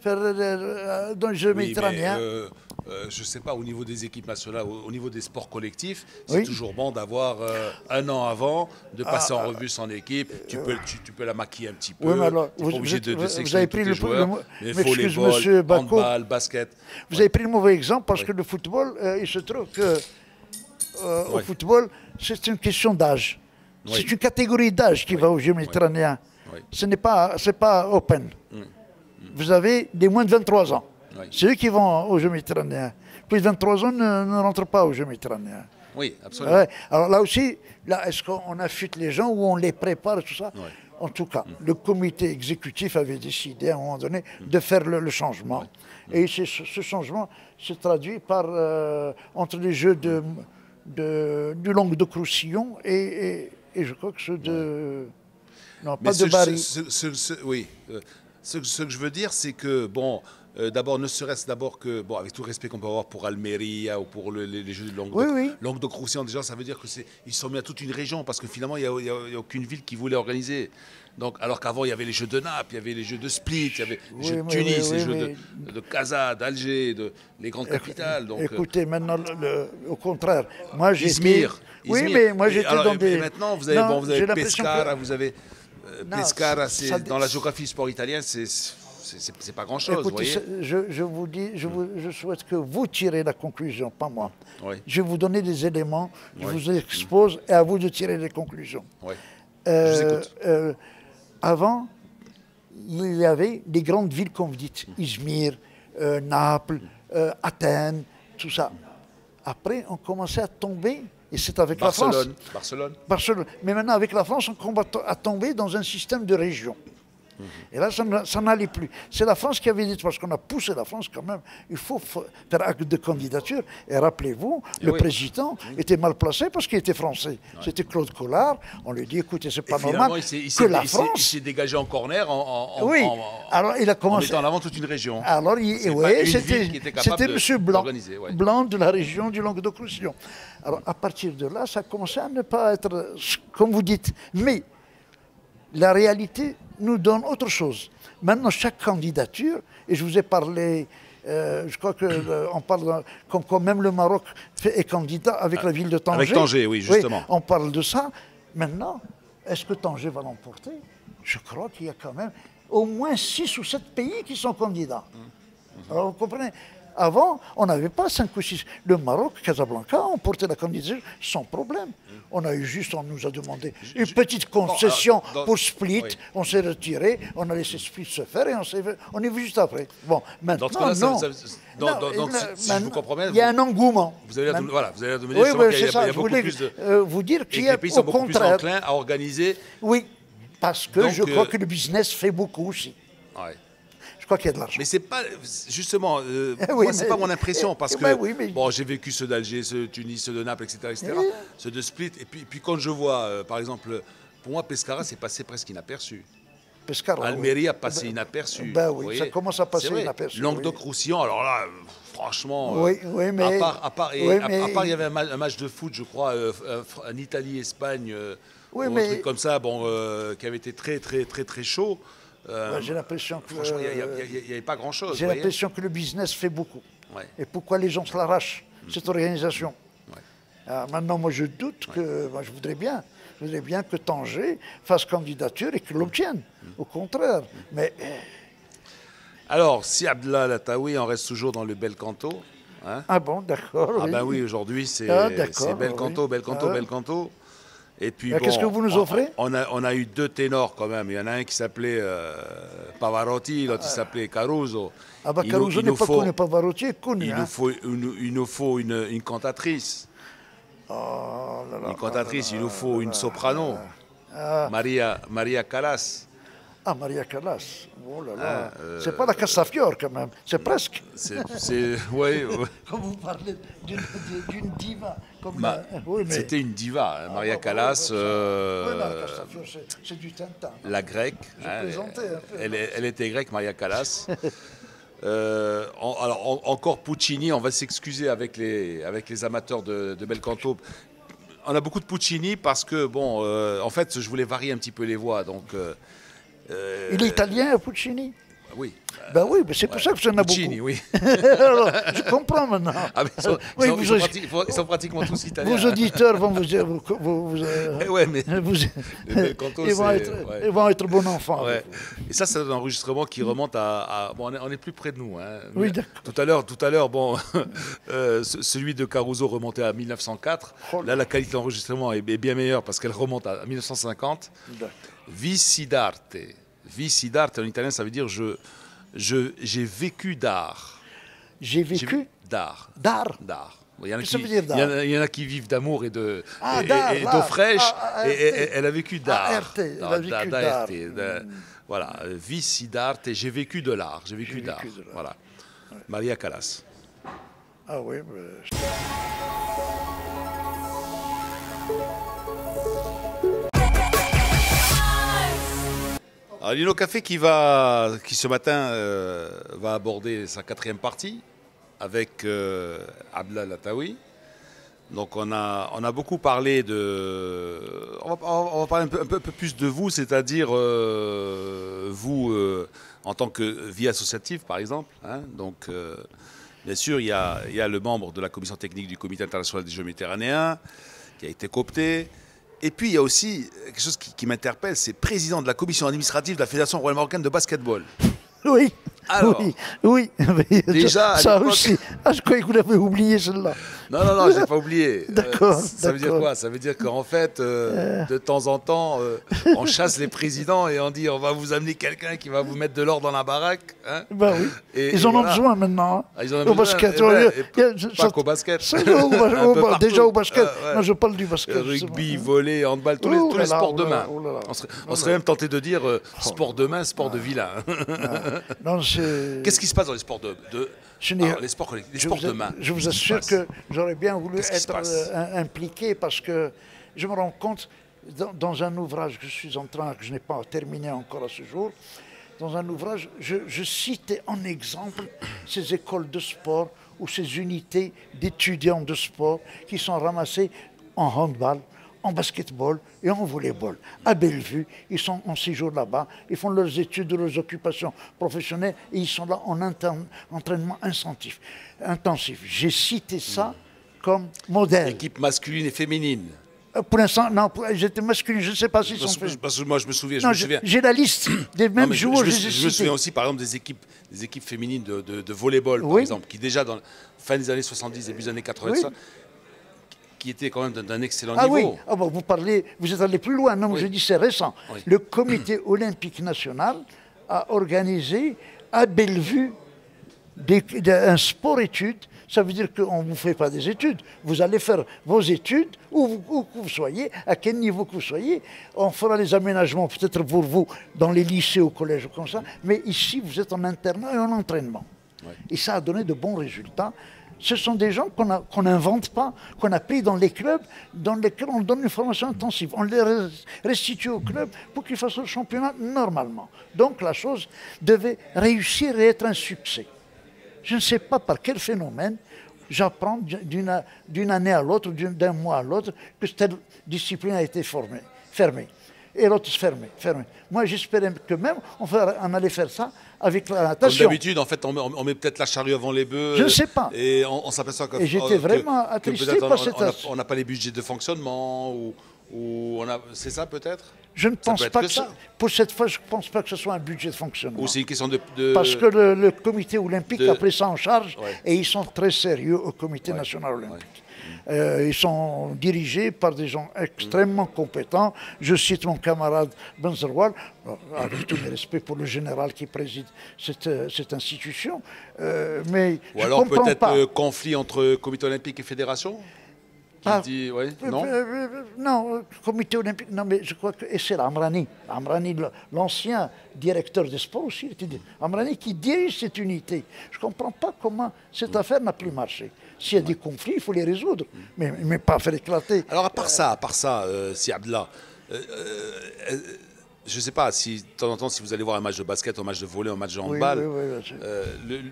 faire dans les Jeux méditerranéens. je ne sais pas, au niveau des équipes nationales, au niveau des sports collectifs, c'est toujours bon d'avoir un an avant, de passer en revue son équipe. Tu peux la maquiller un petit peu. Oui, mais alors, vous avez pris le volleyball, handball, basket. Vous avez pris le mauvais exemple parce que le football, il se trouve que au football, c'est une question d'âge. C'est une catégorie d'âge qui va aux Jeux méditerranéens. Ce n'est pas open. Vous avez des moins de 23 ans. C'est eux qui vont aux Jeux méditerranéens. Plus de 23 ans ne rentrent pas aux Jeux méditerranéens. Oui, absolument. Alors là aussi, est-ce qu'on affûte les gens ou on les prépare, tout ça? En tout cas, le comité exécutif avait décidé à un moment donné de faire le changement. Et ce changement se traduit par, entre les Jeux du Languedoc-Roussillon et je crois que ceux de... Non, pas de Bari. Oui. Ce que je veux dire, c'est que, bon, d'abord, ne serait-ce d'abord que, bon, avec tout le respect qu'on peut avoir pour Almeria ou pour les Jeux de Languedoc, Languedoc-Roussillon, déjà, ça veut dire qu'ils sont mis à toute une région, parce que finalement, il n'y a aucune ville qui voulait organiser. Donc, alors qu'avant, il y avait les Jeux de Naples, il y avait les Jeux de Split, il y avait les Jeux de Tunis, les Jeux de Casa, d'Alger, les grandes capitales. Donc, écoutez, maintenant, au contraire, moi j'ai Izmir. Oui, mais moi j'étais dans des... Et maintenant, vous avez Pescara, vous avez... Pescara, dans la géographie sport italienne, c'est pas grand-chose. Écoutez, je vous dis, je souhaite que vous tirez la conclusion, pas moi. Je vais vous donner des éléments, je vous expose et à vous de tirer les conclusions. Je vous écoute. Avant, il y avait des grandes villes, comme vous dites, Izmir, Naples, Athènes, tout ça. Après, on commençait à tomber, et c'est avec la France. Barcelone. Mais maintenant, avec la France, on commence à tomber dans un système de régions. Et là, ça n'allait plus. C'est la France qui avait dit, parce qu'on a poussé la France quand même, il faut faire acte de candidature. Et rappelez-vous, le président était mal placé parce qu'il était français. C'était Claude Collard. On lui dit, écoutez, c'est pas normal que la France... Il s'est dégagé en corner alors il a commencé... en mettant en avant toute une région. Alors, c'était M. Blanc de la région du Languedoc-Roussillon. Alors, à partir de là, ça a commencé à ne pas être, comme vous dites, mais la réalité nous donne autre chose. Maintenant, chaque candidature, et je vous ai parlé, je crois qu'on parle comme quoi même le Maroc est candidat avec la ville de Tanger. Avec Tanger, oui, justement. Oui, on parle de ça. Maintenant, est-ce que Tanger va l'emporter? Je crois qu'il y a quand même au moins 6 ou 7 pays qui sont candidats. Alors, vous comprenez? Avant, on n'avait pas 5 ou 6. Le Maroc, Casablanca, on portait la candidature sans problème. On nous a demandé une petite concession pour Split. On s'est retiré, on a laissé Split se faire et on est venu juste après. Bon, maintenant, donc, si je vous comprends bien, il y a un engouement. Vous allez nous dire qu'il y a beaucoup plus de... vous dire qu'il y a, les pays sont beaucoup plus enclins à organiser. Oui, parce que je crois que le business fait beaucoup aussi. Je crois qu'il y a de l'argent. Mais c'est pas, justement, moi, c'est pas mon impression, parce que, bon, j'ai vécu ceux d'Alger, ceux de Tunis, ceux de Naples, etc., ceux de Split, et puis quand je vois, par exemple, pour moi, Pescara, c'est passé presque inaperçu. Pescara, Almeria a passé inaperçu. Ben oui, ça commence à passer inaperçu. Languedoc-Roussillon, alors là, franchement, mais... à part, il y avait un match de foot, je crois, en Italie-Espagne, ou un truc comme ça, bon, qui avait été très, très, très, très chaud. J'ai l'impression que... Franchement, il n'y avait pas grand-chose. J'ai l'impression que le business fait beaucoup. Et pourquoi les gens se l'arrachent, cette organisation? Maintenant, moi, je doute que... Moi, je voudrais bien que Tanger fasse candidature et qu'il l'obtienne. Au contraire. Mais... Alors, si Abdallah Lataoui, on reste toujours dans le bel canto. Hein? Ah bon, d'accord. Ah ben oui, aujourd'hui, c'est bel canto, bel canto, bel canto. Et puis, qu'est-ce que vous nous offrez? On a eu 2 ténors quand même. Il y en a un qui s'appelait Pavarotti, l'autre qui s'appelait Caruso. Ah bah Caruso n'est pas connu, Pavarotti est connu. Il nous faut une cantatrice. Oh là là, une cantatrice, il nous faut une soprano. Maria Callas. Ah, Maria Callas. Oh là là. C'est pas la Castafiore quand même. C'est presque. Oui. Quand vous parlez d'une diva. C'était une diva, hein, Maria Callas. La Castafiore, c'est du Tintin. La grecque. Elle était grecque, Maria Callas. Alors, encore Puccini, on va s'excuser avec les amateurs de bel canto. On a beaucoup de Puccini parce que, bon, en fait, je voulais varier un petit peu les voix. Donc, il est italien, Puccini? oui. Ben oui, mais c'est pour ça que j'en ai beaucoup. Oui. Alors, je comprends maintenant. Ah, ils sont pratiquement tous italiens. Vos auditeurs vont vous dire... ils vont être bons enfants. Ouais. Et ça, c'est un enregistrement qui remonte à bon, on est plus près de nous. Hein. Oui, tout à l'heure, bon, celui de Caruso remontait à 1904. Là, la qualité d'enregistrement est bien meilleure parce qu'elle remonte à 1950. Vici d'arte. Vici d'arte, en italien, ça veut dire j'ai vécu d'art. J'ai vécu d'art. D'art. Il y en a qui vivent d'amour et d'eau fraîche. Et elle a vécu d'art. Voilà, vici d'arte, j'ai vécu de l'art. J'ai vécu d'art. Voilà. Maria Callas. Ah oui. Alors, Lino Café qui ce matin va aborder sa 4e partie avec Abdallah Lataoui. Donc on a beaucoup parlé de... On va parler un peu plus de vous, c'est-à-dire vous en tant que vie associative par exemple. Hein. Donc bien sûr il y a le membre de la commission technique du Comité international des Jeux méditerranéens qui a été coopté. Et puis, il y a aussi quelque chose qui m'interpelle, c'est président de la commission administrative de la Fédération royale marocaine de basketball. Oui. Alors, oui. Déjà, ça aussi. Ah, je croyais que vous l'avez oublié, celle-là. Non, je n'ai pas oublié. D'accord. Ça veut dire quoi? Ça veut dire qu'en fait, de temps en temps, on chasse les présidents et on dit on va vous amener quelqu'un qui va vous mettre de l'or dans la baraque. Hein, ben oui. Ils en ont besoin maintenant. Hein. Ah, ils en ont besoin. Basket. Pas qu'au basket. Déjà au basket. Non, je parle du basket. Rugby, volley, handball, tous les sports de main. On serait même tenté de dire sport de main, sport de vilain. Qu'est-ce qui se passe dans les sports les sports de main? Je vous assure que j'aurais bien voulu être impliqué parce que je me rends compte, dans un ouvrage que je suis en train, que je n'ai pas terminé encore à ce jour, dans un ouvrage, je citais en exemple ces écoles de sport ou ces unités d'étudiants de sport qui sont ramassés en handball, en basketball et en volleyball. À Bellevue, ils sont en séjour là-bas, ils font leurs études, leurs occupations professionnelles et ils sont là en entraînement intensif. J'ai cité ça comme modèle. Équipe masculine et féminine. Pour l'instant, non, j'étais masculin, je ne sais pas s'ils sont faits. Parce que moi, je me souviens. J'ai la liste des mêmes joueurs. Je me souviens aussi, par exemple, des équipes féminines de volleyball, par exemple, qui déjà, dans la fin des années 70, début des années 80, qui était quand même d'un excellent niveau. Ah bon, vous êtes allé plus loin. Non, je dis c'est récent. Oui. Le Comité olympique national a organisé à Bellevue un sport-études. Ça veut dire qu'on ne vous fait pas des études. Vous allez faire vos études, où que vous soyez, à quel niveau que vous soyez. On fera les aménagements peut-être pour vous dans les lycées, au collège, comme ça. Mais ici, vous êtes en internat et en entraînement. Ouais. Et ça a donné de bons résultats. Ce sont des gens qu'on n'invente pas, qu'on a pris dans les clubs, dans lesquels on donne une formation intensive. On les restitue au club pour qu'ils fassent le championnat normalement. Donc la chose devait réussir et être un succès. Je ne sais pas par quel phénomène, j'apprends d'une année à l'autre, d'un mois à l'autre, que telle discipline a été fermée. Et l'autre fermée. Moi, j'espérais que même on allait faire ça avec la natation. Comme d'habitude, en fait, on met peut-être la charrue avant les bœufs. Je ne sais pas. Et on s'aperçoit que... Et j'étais vraiment attristé par cette... On n'a pas les budgets de fonctionnement, ou c'est ça peut-être? Je ne pense pas que ça. Pour cette fois, je ne pense pas que ce soit un budget de fonctionnement. Ou c'est une question de... Parce que le comité olympique a pris ça en charge, et ils sont très sérieux au comité national olympique. Ils sont dirigés par des gens extrêmement compétents. Je cite mon camarade Benzeroual, avec tous mes respects pour le général qui préside cette institution. Mais ou alors peut-être conflit entre comité olympique et fédération non, comité olympique, non, mais je crois que c'est Amrani, l'ancien directeur des sports aussi, Amrani qui dirige cette unité. Je ne comprends pas comment cette affaire n'a plus marché. S'il y a des conflits, il faut les résoudre, mais pas faire éclater. Alors à part ça, si Abdallah, je ne sais pas si de temps en temps, si vous allez voir un match de basket, un match de volley, un match de handball,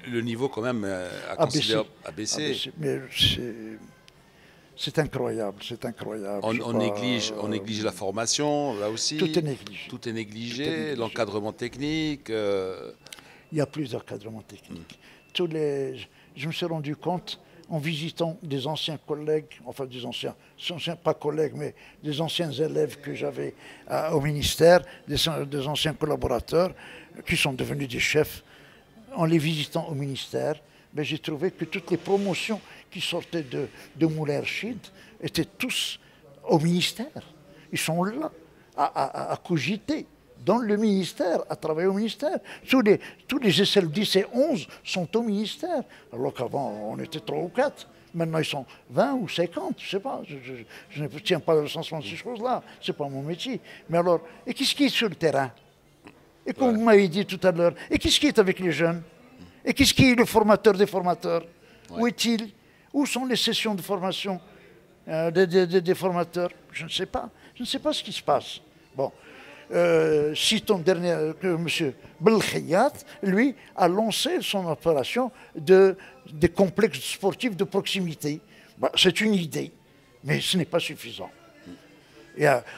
le niveau quand même a considérablement baissé. Mais c'est incroyable, On néglige la formation, là aussi. Tout est négligé. L'encadrement technique. il n'y a plus d'encadrement technique. Je me suis rendu compte, en visitant des anciens collègues, enfin des anciens, pas collègues, mais des anciens élèves que j'avais au ministère, des anciens collaborateurs, qui sont devenus des chefs, en les visitant au ministère, ben, j'ai trouvé que toutes les promotions qui sortaient de Moulay Archid étaient tous au ministère. Ils sont là, à cogiter dans le ministère, à travailler au ministère. Tous les GSL 10 et 11 sont au ministère, alors qu'avant, on était 3 ou 4. Maintenant, ils sont 20 ou 50, je ne sais pas. Je ne tiens pas le recensement de ces choses-là. Ce n'est pas mon métier. Mais alors, et qu'est-ce qui est sur le terrain? Et comme vous m'avez dit tout à l'heure, et qu'est-ce qui est avec les jeunes? Et qu'est-ce qui est le formateur des formateurs? Où est-il? Où sont les sessions de formation des formateurs? Je ne sais pas. Je ne sais pas ce qui se passe. Bon. Citons dernier que M. Belkhayat, lui, a lancé son opération des complexes sportifs de proximité. Bah, c'est une idée, mais ce n'est pas suffisant.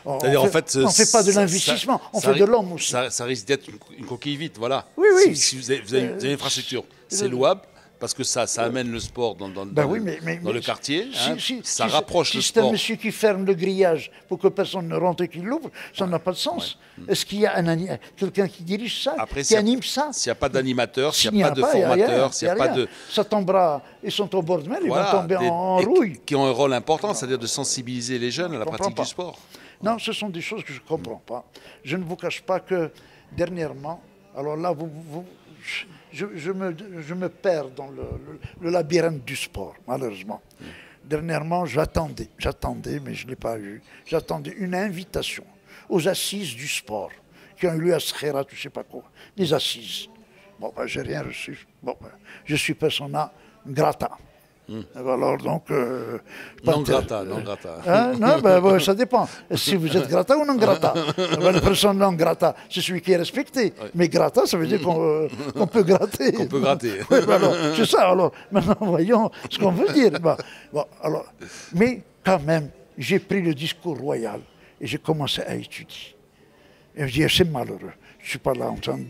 On ne fait pas de l'investissement, on fait de l'homme aussi. Ça risque d'être une coquille vide, voilà. Oui, oui. Si vous avez une infrastructure, c'est louable, parce que ça amène le sport dans le quartier, ça rapproche le sport. Si c'est un monsieur qui ferme le grillage pour que personne ne rentre et qu'il l'ouvre, ça n'a pas de sens. Est-ce qu'il y a quelqu'un qui dirige ça, qui anime ça? S'il n'y a pas d'animateur, s'il n'y a pas de formateur, s'il n'y a pas de... Ça tombera, ils sont au bord de mer, ils vont tomber en rouille. Qui ont un rôle important, c'est-à-dire de sensibiliser les jeunes à la pratique du sport. Non, ce sont des choses que je ne comprends pas. Je ne vous cache pas que dernièrement, alors là, je me perds dans le labyrinthe du sport, malheureusement. Dernièrement, j'attendais, mais je ne l'ai pas eu. J'attendais une invitation aux assises du sport, qui ont eu lieu à Skhirat, je ne sais pas quoi, des assises. Bon, ben, j'ai rien reçu. Bon, ben, je suis persona grata. Alors donc... non grata. Non, ben, ça dépend. Si vous êtes grata ou non grata. La personne non grata, c'est celui qui est respecté. Oui. Mais grata, ça veut dire qu'on peut gratter. Qu'on peut gratter. Oui, ben alors, c'est ça. Alors, maintenant, voyons ce qu'on veut dire. Ben, bon, alors, mais quand même, j'ai pris le discours royal et j'ai commencé à étudier. Et je me dis, c'est malheureux. Je ne suis pas là en train de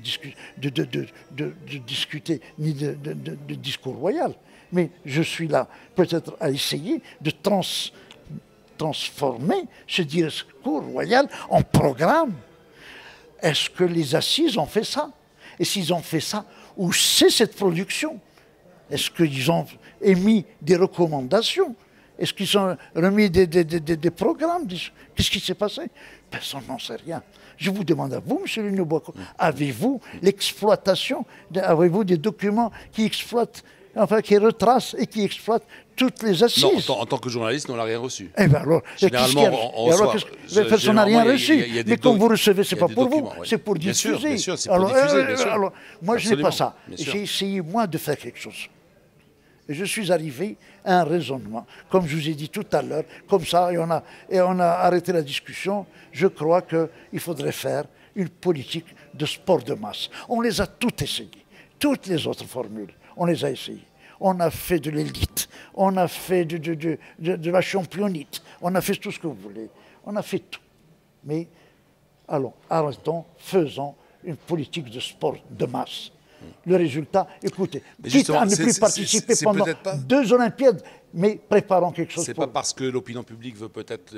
discuter ni de discours royal. Mais je suis là peut-être à essayer de transformer ce discours royal en programme. Est-ce que les assises ont fait ça? Et s'ils ont fait ça, où c'est cette production? Est-ce qu'ils ont émis des recommandations? Est-ce qu'ils ont remis des programmes? Qu'est-ce qui s'est passé? Personne n'en sait rien. Je vous demande à vous, M. Lino-Boako, avez-vous l'exploitation, avez-vous des documents qui exploitent, enfin qui retracent et qui exploitent toutes les assises? Non, en tant que journaliste, on n'a rien reçu. Eh bien alors, personne n'a rien reçu. Mais quand vous recevez, ce n'est pas pour vous, c'est pour diffuser. Bien sûr, c'est pour diffuser, bien sûr. Alors, moi, je n'ai pas ça. J'ai essayé, moi, de faire quelque chose. Et je suis arrivé à un raisonnement, comme je vous ai dit tout à l'heure, comme ça, et on a arrêté la discussion. Je crois qu'il faudrait faire une politique de sport de masse. On les a toutes essayées, toutes les autres formules, on les a essayées. On a fait de l'élite, on a fait de la championnite, on a fait tout ce que vous voulez, on a fait tout. Mais allons, arrêtons, faisons une politique de sport de masse. Le résultat, écoutez, quitte à ne plus participer pendant 2 Olympiades, mais préparons quelque chose. C'est pas parce que l'opinion publique veut peut-être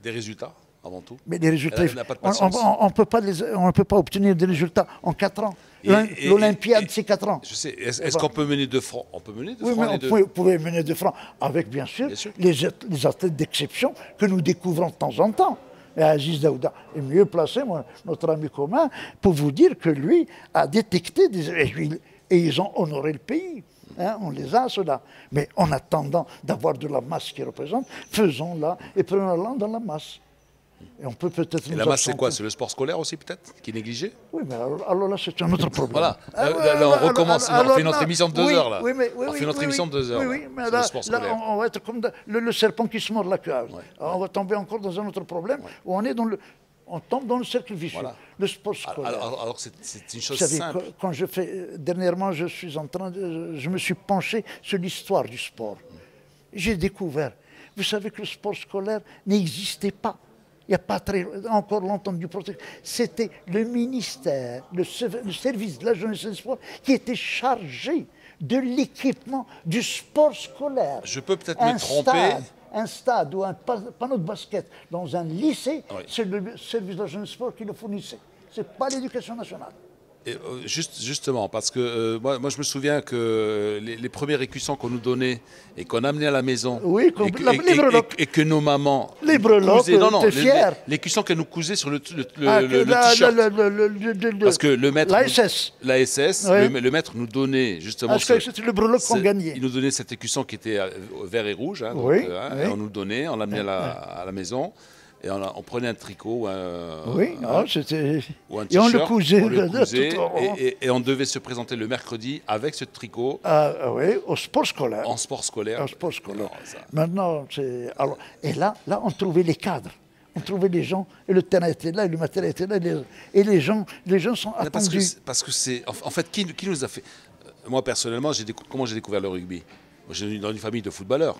des résultats, avant tout. Mais les résultats, on ne peut pas obtenir des résultats en 4 ans. L'Olympiade, c'est 4 ans. Je sais. Est-ce qu'on peut mener de front? On peut mener de front. Oui, mais vous pouvez mener de front avec, bien sûr. Les athlètes d'exception que nous découvrons de temps en temps. Et Aziz Daouda est mieux placé, notre ami commun, pour vous dire que lui a détecté et ils ont honoré le pays. Hein, on les a, ceux-là. Mais en attendant d'avoir de la masse qui représente, faisons-la et prenons-la dans la masse. Et on peut peut-être. Et la masse, c'est quoi? C'est le sport scolaire aussi, peut-être, qui est négligé? Oui, mais alors là, c'est un autre problème. Voilà. Là, on recommence. On fait notre émission de 2 heures, là. Oui, on fait notre émission de 2 heures. Oui, mais là, on va être comme le serpent qui se mord la queue. Ouais. On va tomber encore dans un autre problème où on tombe dans le cercle vicieux. Voilà. Le sport scolaire. Alors c'est une chose simple. Quand dernièrement, je me suis penché sur l'histoire du sport. J'ai découvert, vous savez que le sport scolaire n'existait pas il n'y a pas encore longtemps du protecteur. C'était le ministère, le service de la jeunesse et des sports qui était chargé de l'équipement du sport scolaire. Je peux peut-être me tromper. Un stade ou un panneau de basket dans un lycée, c'est le service de la jeunesse et des sports qui le fournissait. Ce n'est pas l'éducation nationale. Et, justement, parce que moi je me souviens que les premiers écussons qu'on nous donnait et qu'on amenait à la maison, et que nos mamans les breloques, l'écusson qu'elles nous cousaient sur le t-shirt. Parce que le maître, l'ASS, le maître nous donnait justement. C'était le breloque qu'on gagnait. Il nous donnait cet écusson qui était vert et rouge, hein, donc, et on nous le donnait, on l'amenait à la maison. Et on prenait un tricot ou un t-shirt, et on le cousait, et on devait se présenter le mercredi avec ce tricot au sport scolaire. En sport scolaire. En sport scolaire. Maintenant, et là, on trouvait les cadres. On trouvait les gens, et le terrain était là, et le matériel était là, et les gens sont attendus. Parce que c'est... En fait, qui nous a fait... Moi, personnellement, comment j'ai découvert le rugby? Moi, j'ai dans une famille de footballeurs.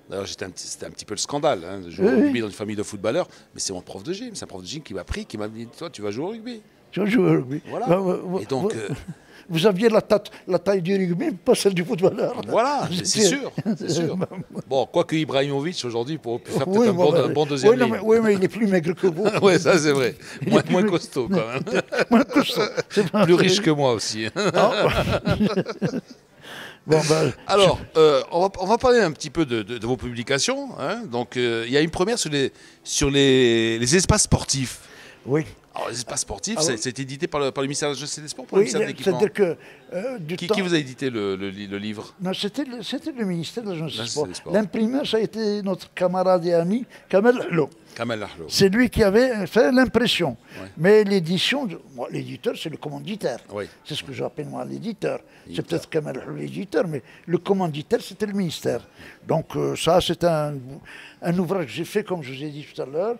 D'ailleurs, c'était un petit peu le scandale, hein, de jouer au rugby dans une famille de footballeurs. Mais c'est mon prof de gym, c'est un prof de gym qui m'a pris, qui m'a dit, toi, tu vas jouer au rugby. Tu vas jouer au rugby. Voilà. Et donc, vous aviez la taille du rugby, pas celle du footballeur. Voilà, c'est sûr, c'est sûr. Bon, quoique Ibrahimovic, aujourd'hui, pour faire peut-être un bon deuxième ligne. Oui, mais il est plus maigre que vous. Oui, ça c'est vrai. Moins costaud, quand même. Moins costaud. Plus riche que moi aussi. Bon, alors, on va parler un petit peu de vos publications. Hein. Donc, il y a une première sur les espaces sportifs. Oui. Alors, les espaces sportifs, c'est édité par le ministère de la Jeunesse et des Sports, pour le ministère de l'Équipement. C'est-à-dire que qui vous a édité le livre? Non, c'était le ministère de la Jeunesse et des Sports. L'imprimeur, ça a été notre camarade et ami Kamel Lahlo. C'est lui qui avait fait l'impression. Ouais. Mais l'édition, l'éditeur, c'est le commanditaire. Oui. C'est ce que j'appelle moi l'éditeur. C'est peut-être Kamel Lahlo l'éditeur, mais le commanditaire, c'était le ministère. Donc ça, c'est un ouvrage que j'ai fait, comme je vous ai dit tout à l'heure.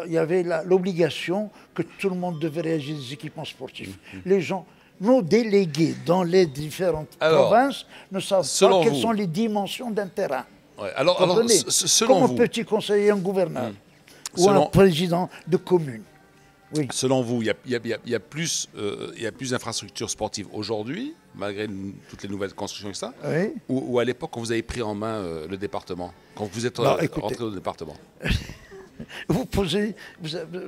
Il y avait l'obligation que tout le monde devait réagir des équipements sportifs. Les gens, nos délégués dans les différentes provinces ne savent pas quelles sont les dimensions d'un terrain. Ouais. Alors, selon comme un petit conseiller, un gouverneur ou un président de commune. Oui. Selon vous, il y a plus d'infrastructures sportives aujourd'hui, malgré toutes les nouvelles constructions et ça, ou à l'époque quand vous avez pris en main le département, quand vous êtes rentré au département? Vous posez...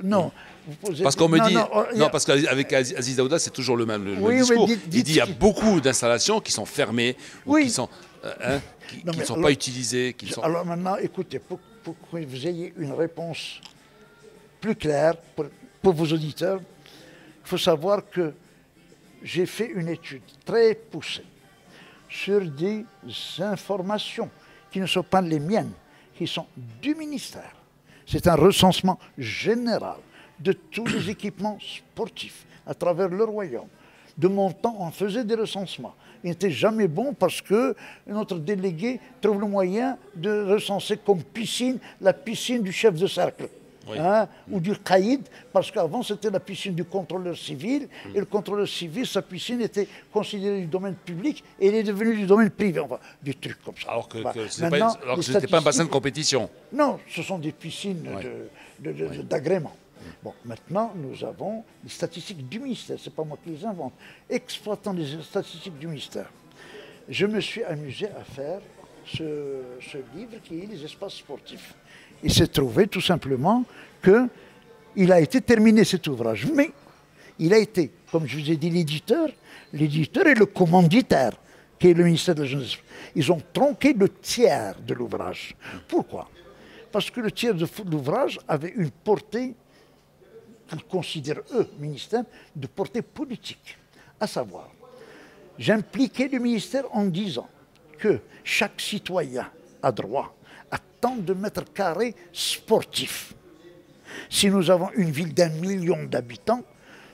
non. Vous posez, parce qu'on me dit... Non, parce qu'avec Aziz Daouda, c'est toujours le même discours. Il dit qu'il y a beaucoup d'installations qui sont fermées, ou qui sont, qui ne sont pas utilisées. Alors maintenant, écoutez, pour que vous ayez une réponse plus claire pour vos auditeurs, il faut savoir que j'ai fait une étude très poussée sur des informations qui ne sont pas les miennes, qui sont du ministère. C'est un recensement général de tous les équipements sportifs à travers le royaume. De mon temps, on faisait des recensements. Il n'était jamais bon parce que notre délégué trouve le moyen de recenser comme piscine la piscine du chef de cercle. Oui. Ou du caïd, parce qu'avant c'était la piscine du contrôleur civil, et le contrôleur civil, sa piscine était considérée du domaine public, et elle est devenue du domaine privé, enfin, des trucs comme ça. Alors que ce n'était pas un bassin de compétition. Non, ce sont des piscines d'agrément. Bon, maintenant, nous avons les statistiques du ministère, ce n'est pas moi qui les invente. Exploitant les statistiques du ministère, je me suis amusé à faire ce livre qui est les espaces sportifs. Il s'est trouvé tout simplement qu'il a été terminé cet ouvrage. Mais il a été, comme je vous ai dit, l'éditeur et le commanditaire, qui est le ministère de la Jeunesse. Ils ont tronqué le tiers de l'ouvrage. Pourquoi? Parce que le tiers de l'ouvrage avait une portée, qu'ils considèrent, eux, ministère, de portée politique. À savoir, j'impliquais le ministère en disant que chaque citoyen a droit à tant de mètres carrés sportifs. Si nous avons une ville d'1 million d'habitants,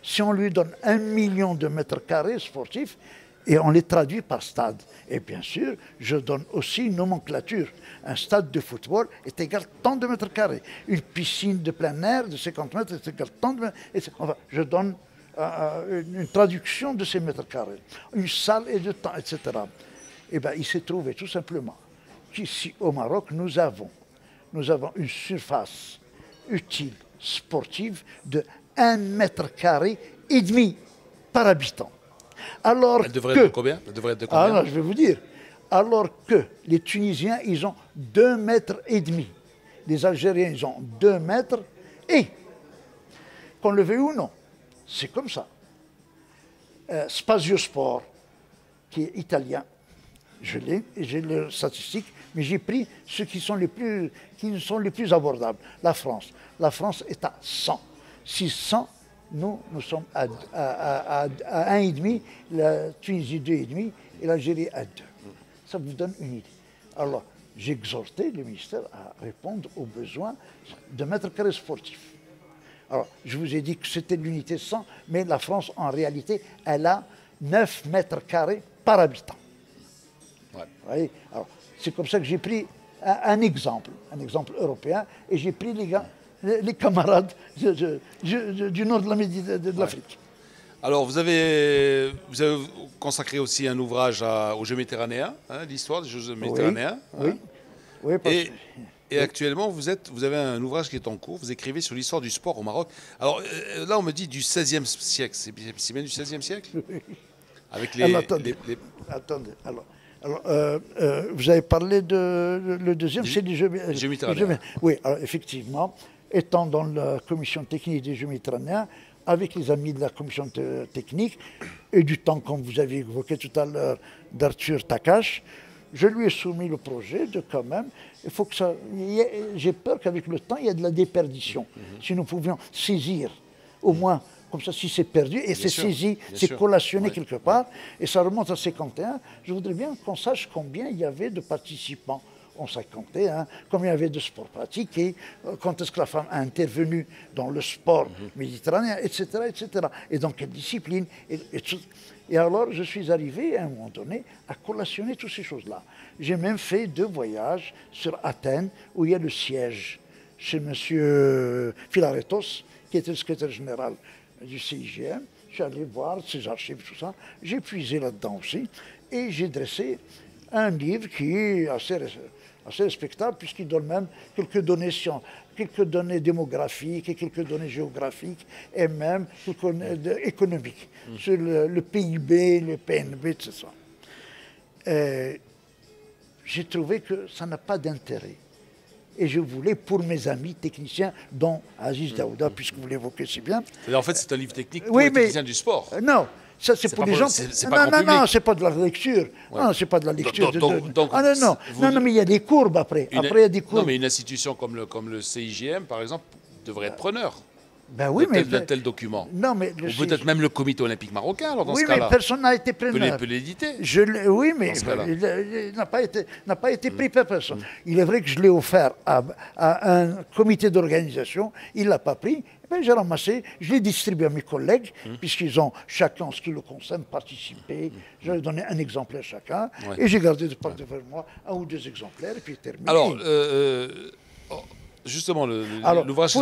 si on lui donne 1 million de mètres carrés sportifs, et on les traduit par stade. Et bien sûr, je donne aussi une nomenclature. Un stade de football est égal à tant de mètres carrés. Une piscine de plein air de 50 mètres est égal à tant de mètres. Enfin, je donne une traduction de ces mètres carrés. Une salle et de temps, etc. Eh bien, il s'est trouvé tout simplement qu'ici au Maroc, nous avons une surface utile sportive de 1,5 m² par habitant. Alors elle devrait être de combien? Elle devrait être de combien? Alors, je vais vous dire. Alors que les Tunisiens, ils ont 2,5 m. Les Algériens, ils ont 2 mètres. Et, qu'on le veuille ou non, c'est comme ça. Spaziosport, qui est italien, je l'ai, et j'ai les statistiques, mais j'ai pris ceux qui sont les plus abordables. La France est à 100. 600, nous sommes à 1,5, la Tunisie 2,5 et l'Algérie à 2. Ça vous donne une idée. Alors, j'ai exhorté le ministère à répondre aux besoins de mètres carrés sportifs. Alors, je vous ai dit que c'était l'unité 100, mais la France, en réalité, elle a 9 mètres carrés par habitant. Ouais. C'est comme ça que j'ai pris un exemple européen, et j'ai pris les camarades du nord de l'Afrique. Alors, vous avez consacré aussi un ouvrage aux Jeux méditerranéens, l'histoire des Jeux méditerranéens. Oui. Et actuellement, vous avez un ouvrage qui est en cours, vous écrivez sur l'histoire du sport au Maroc. Alors là, on me dit du XVIe siècle, c'est bien du XVIe siècle? Oui. Avec Attendez. Alors, vous avez parlé le deuxième, c'est les Jeux méditerranéens. Oui, alors effectivement, étant dans la commission technique des Jeux méditerranéens, avec les amis de la commission technique, et du temps, comme vous avez évoqué tout à l'heure, d'Arthur Takash, je lui ai soumis le projet de quand même, il faut que ça... J'ai peur qu'avec le temps, il y ait de la déperdition. Si nous pouvions saisir, au moins, comme ça, si c'est perdu, et c'est saisi, c'est collationné quelque part, et ça remonte à 51, je voudrais bien qu'on sache combien il y avait de participants en 51, combien il y avait de sports pratiqués, quand est-ce que la femme a intervenu dans le sport méditerranéen, etc., etc. Et dans quelle discipline. Et alors, je suis arrivé, à un moment donné, à collationner toutes ces choses-là. J'ai même fait 2 voyages sur Athènes, où il y a le siège chez M. Philaretos, qui était le secrétaire général du CIGM. Je suis allé voir ses archives, tout ça. J'ai puisé là-dedans aussi. Et j'ai dressé un livre qui est assez respectable, puisqu'il donne même quelques données démographiques et quelques données géographiques, et même quelques données économiques, sur le PIB, le PNB, etc. J'ai trouvé que ça n'a pas d'intérêt. Et je voulais, pour mes amis techniciens, dont Aziz Daouda, puisque vous l'évoquez si bien... En fait, c'est un livre technique pour les techniciens du sport. Non. Ça, c'est pour les gens. Non, c'est pas de la lecture. Ouais. Non, c'est pas de la lecture. Non, mais il y a des courbes après. Après, il y a des courbes. Non, mais une institution comme le CIGM, par exemple, devrait être preneur. Ben oui, d'un tel document. Non, mais ou peut-être même le comité olympique marocain, alors dans ce cas-là. Oui, mais personne n'a été preneur. Peut l'éditer. Oui, mais il n'a pas été pris par personne. Il est vrai que je l'ai offert à un comité d'organisation, il ne l'a pas pris. Ben, j'ai ramassé, je l'ai distribué à mes collègues, puisqu'ils ont chacun, en ce qui le concerne, participé. J'avais donné un exemplaire chacun, et j'ai gardé devant moi 1 ou 2 exemplaires, et puis terminé. Alors, justement, l'ouvrage,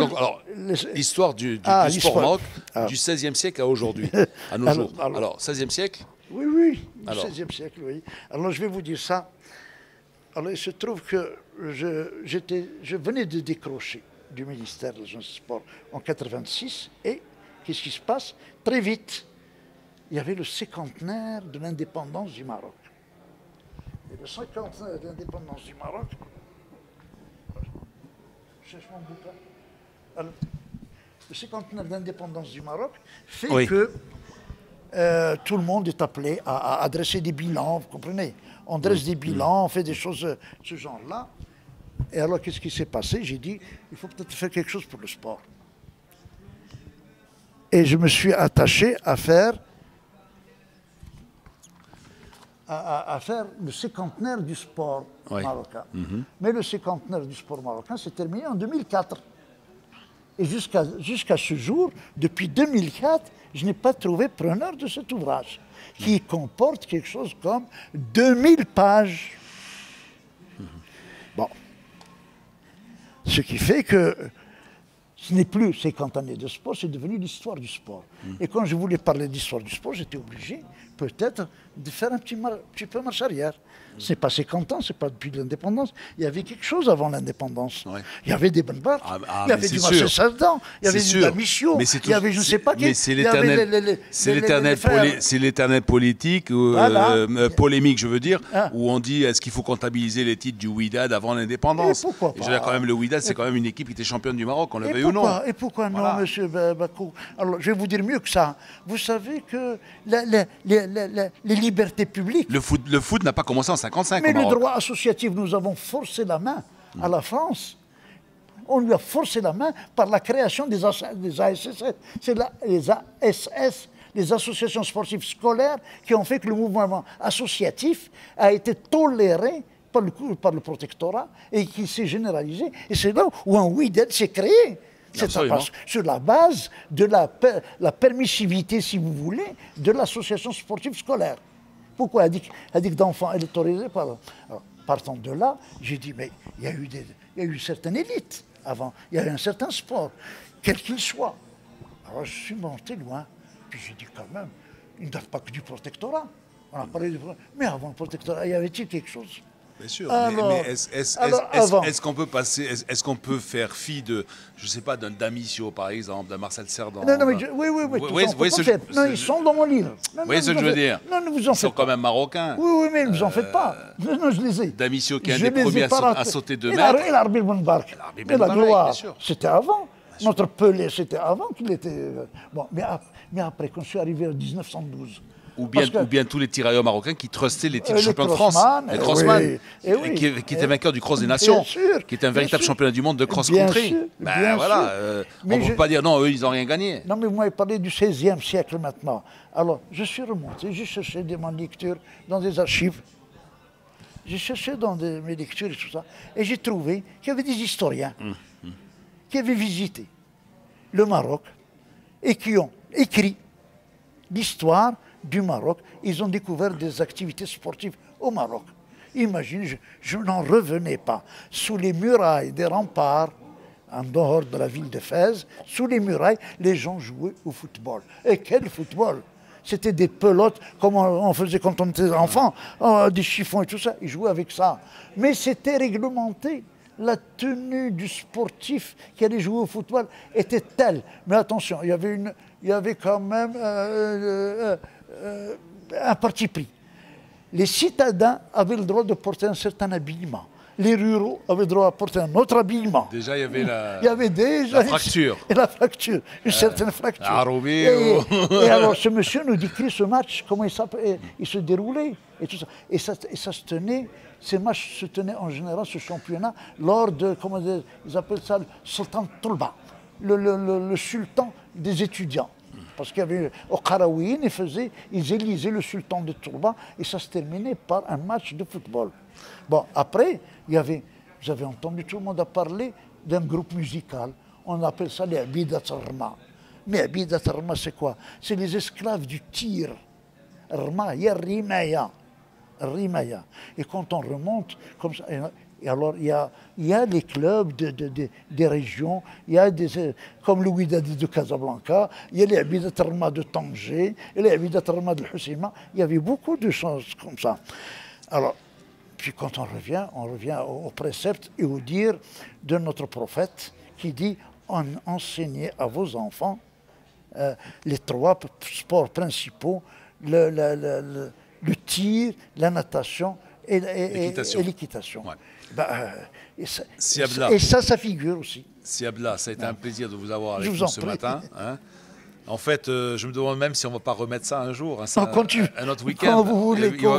l'histoire du sport au Maroc, du XVIe siècle à aujourd'hui, à nos jours. Alors, XVIe siècle? Oui, du XVIe siècle, oui. Alors, je vais vous dire ça. Alors, il se trouve que je venais de décrocher du ministère de la Jeunesse et du Sport en 86, et qu'est-ce qui se passe? Très vite, il y avait le 50aire de l'indépendance du Maroc. Et le 50aire de l'indépendance du Maroc... Je cherche mon bouquin. Alors, le 50aire d'indépendance du Maroc fait que tout le monde est appelé à dresser des bilans, vous comprenez? On dresse des bilans, on fait des choses de ce genre-là. Et alors, qu'est-ce qui s'est passé? J'ai dit, il faut peut-être faire quelque chose pour le sport. Et je me suis attaché à faire le 50aire du sport marocain. Mais le 50aire du sport marocain s'est terminé en 2004. Et jusqu'à ce jour, depuis 2004, je n'ai pas trouvé preneur de cet ouvrage, qui comporte quelque chose comme 2000 pages. Bon. Ce qui fait que ce n'est plus 50 années de sport, c'est devenu l'histoire du sport. Et quand je voulais parler d'histoire du sport, j'étais obligé, peut-être de faire un petit peu marche arrière. C'est pas 50 ans, c'est pas depuis l'indépendance. Il y avait quelque chose avant l'indépendance. Ouais. Il y avait des bonnes barques, il y avait du Marcel Saldan, il y avait du Damicio, il y avait je ne sais pas qui. Mais c'est l'éternel politique, polémique, je veux dire, où on dit est-ce qu'il faut comptabiliser les titres du Wydad avant l'indépendance. Pourquoi pas. Quand même, le Wydad, c'est quand même une équipe qui était championne du Maroc, on le veuille ou non. Et pourquoi non, monsieur Bakou? Alors, je vais vous dire mieux que ça. Vous savez que les libertés publiques... Le foot n'a pas commencé en 55 mais le droit associatif, nous avons forcé la main à la France. On lui a forcé la main par la création des ASS. C'est les ASS, les associations sportives scolaires, qui ont fait que le mouvement associatif a été toléré par le protectorat et qui s'est généralisé. Et c'est là où un Wydad s'est créé. C'est sur la base de la permissivité, si vous voulez, de l'association sportive scolaire. Pourquoi elle dit que d'enfants, elle est autorisée par... Alors, partant de là, j'ai dit, mais il y a eu une certaine élite avant, il y a eu un certain sport, quel qu'il soit. Alors je suis monté loin, puis j'ai dit quand même, il ne date pas que du protectorat. On a parlé mais avant le protectorat, y avait-il quelque chose? Bien sûr, mais est-ce qu'on peut passer, est-ce qu'on peut faire fi de, je sais pas, d'un Damicio par exemple, d'un Marcel Cerdan? Non, mais non, ils sont dans mon livre. Vous voyez ce que je veux dire? Non, ne vous en faites pas. Ils sont quand même marocains. Oui, mais ne vous en faites pas. Non, je les ai. Damicio qui est un des premiers à sauter de mètres. Et l'Arbil Benbark. Et la gloire, c'était avant. Notre Pelé, c'était avant qu'il était... Bon, mais après, quand je suis arrivé en 1912... Ou bien tous les tirailleurs marocains qui trustaient les titres de champion de France. Les Crossman, qui était vainqueur du Cross des Nations, qui était un véritable championnat du monde de cross-country. On ne peut pas dire non, eux, ils n'ont rien gagné. Non, mais vous m'avez parlé du XVIe siècle maintenant. Alors, je suis remonté, j'ai cherché mon lecture dans des archives. J'ai cherché dans mes lectures et tout ça. Et j'ai trouvé qu'il y avait des historiens qui avaient visité le Maroc et qui ont écrit l'histoire du Maroc. Ils ont découvert des activités sportives au Maroc. Imaginez, je n'en revenais pas. Sous les murailles des remparts, en dehors de la ville de Fès, sous les murailles, les gens jouaient au football. Et quel football! C'était des pelotes, comme on faisait quand on était enfant, des chiffons et tout ça. Ils jouaient avec ça. Mais c'était réglementé. La tenue du sportif qui allait jouer au football était telle. Mais attention, il y avait quand même un parti pris. Les citadins avaient le droit de porter un certain habillement. Les ruraux avaient le droit de porter un autre habillement. Déjà, il y avait la fracture. Et la fracture, une certaine fracture. Et alors, ce monsieur nous décrit ce match, comment il se déroulait, et tout ça. Et ça se tenait, ces matchs se tenaient en général, ce championnat, lors de, comment ils appellent ça, le Sultan Toulba, le sultan des étudiants. Parce qu'il y avait au Qarawiyyin, ils élisaient le sultan de Toulba et ça se terminait par un match de football. Bon, après, j'avais entendu tout le monde parler d'un groupe musical. On appelle ça les Abidat Rma. Mais Abidat Rma, c'est quoi? C'est les esclaves du tir. Rma, il y a Rimaya. Et quand on remonte comme ça, et alors il y a les clubs des régions, il y a comme le Wydad de Casablanca, il y a les Abidat Rma de Tanger, et les Abidat Rma de Hoceima. Il y avait beaucoup de choses comme ça. Alors, puis quand on revient au précepte et au dire de notre prophète qui dit enseignez à vos enfants les 3 sports principaux, le tir, la natation et l'équitation. Ouais. Et ça figure aussi. Siabla, ça a été un plaisir de vous avoir avec nous ce matin. Hein. En fait, je me demande même si on ne va pas remettre ça un jour, un autre week-end.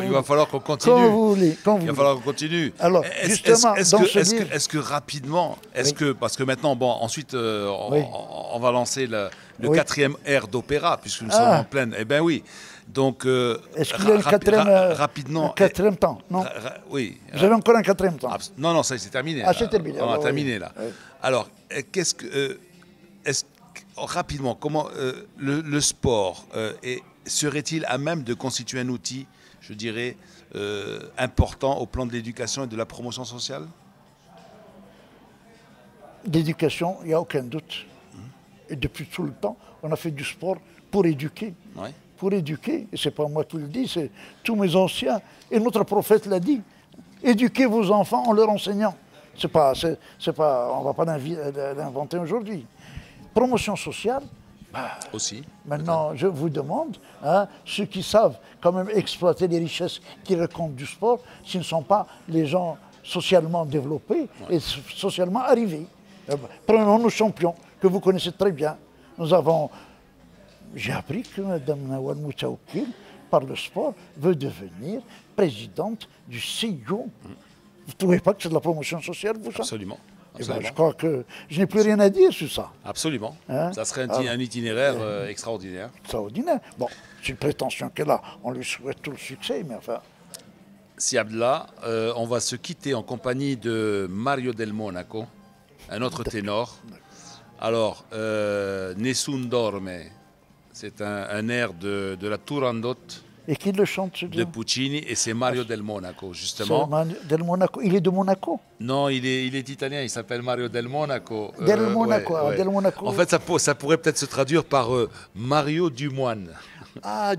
Il va falloir qu'on continue. Il va falloir qu'on continue. Alors, justement, est-ce que rapidement, parce que maintenant, bon, ensuite, on va lancer le 4e air d'opéra, puisque nous sommes en pleine. Eh bien oui. Donc, est-ce qu'il y a un 4e temps? Non. Oui. Vous avez encore un 4e temps? Non, ça c'est terminé. C'est terminé. On a terminé là. Oui. Alors, rapidement, comment le sport serait-il à même de constituer un outil, je dirais, important au plan de l'éducation et de la promotion sociale? L'éducation, il n'y a aucun doute. Et depuis tout le temps, on a fait du sport pour éduquer. Ouais. pour éduquer. Et ce n'est pas moi qui le dis, c'est tous mes anciens. Et notre prophète l'a dit. Éduquez vos enfants en leur enseignant. On ne va pas l'inventer aujourd'hui. Promotion sociale. Aussi. Maintenant, je vous demande, hein, ceux qui savent quand même exploiter les richesses qui racontent du sport, ce ne sont pas les gens socialement développés et socialement arrivés. Prenons nos champions, que vous connaissez très bien. J'ai appris que Mme Nawal Moutaoukil, par le sport, veut devenir présidente du CIO. Vous ne trouvez pas que c'est de la promotion sociale, vous, ça? Absolument. Ben, je crois que je n'ai plus rien à dire sur ça. Absolument. Hein? Ça serait un itinéraire extraordinaire. Extraordinaire. Bon, c'est une prétention qu'elle a. On lui souhaite tout le succès, mais enfin... Si Abdallah, on va se quitter en compagnie de Mario Del Monaco, un autre ténor. Alors, Nessun Dorme, c'est un air de la Turandot. Et qui le chante, de Puccini, et c'est Mario Del Monaco, justement. Del Monaco. Il est de Monaco? Non, il est italien, il s'appelle Mario Del Monaco. Del Monaco, ouais. Del Monaco. En fait, ça pourrait peut-être se traduire par Mario Dumoine.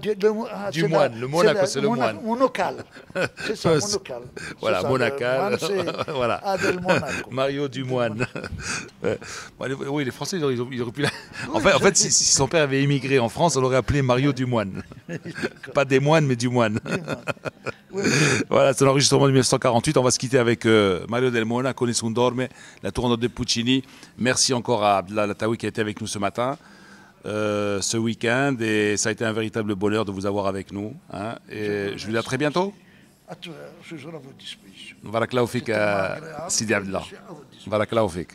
Du moine, le Monaco, c'est le moine. Monocal. C'est ça, monocal. Voilà, ça, monacal. Voilà. Del Monaco. Mario Dumoine. Oui, les Français, ils auraient pu... En fait, si son père avait émigré en France, on l'aurait appelé Mario Dumoine. Pas des moines, mais du moine. Voilà, c'est l'enregistrement de 1948. On va se quitter avec Mario Del Monaco, Nessun Dorme, la tournée de Puccini. Merci encore à Abdallah Lataoui qui a été avec nous ce matin. Ce week-end, et ça a été un véritable bonheur de vous avoir avec nous. Hein, et je vous dis à très bientôt. Je serai à votre disposition. Barakallahu fik, Sidi Abdallah. Barakallahu fik.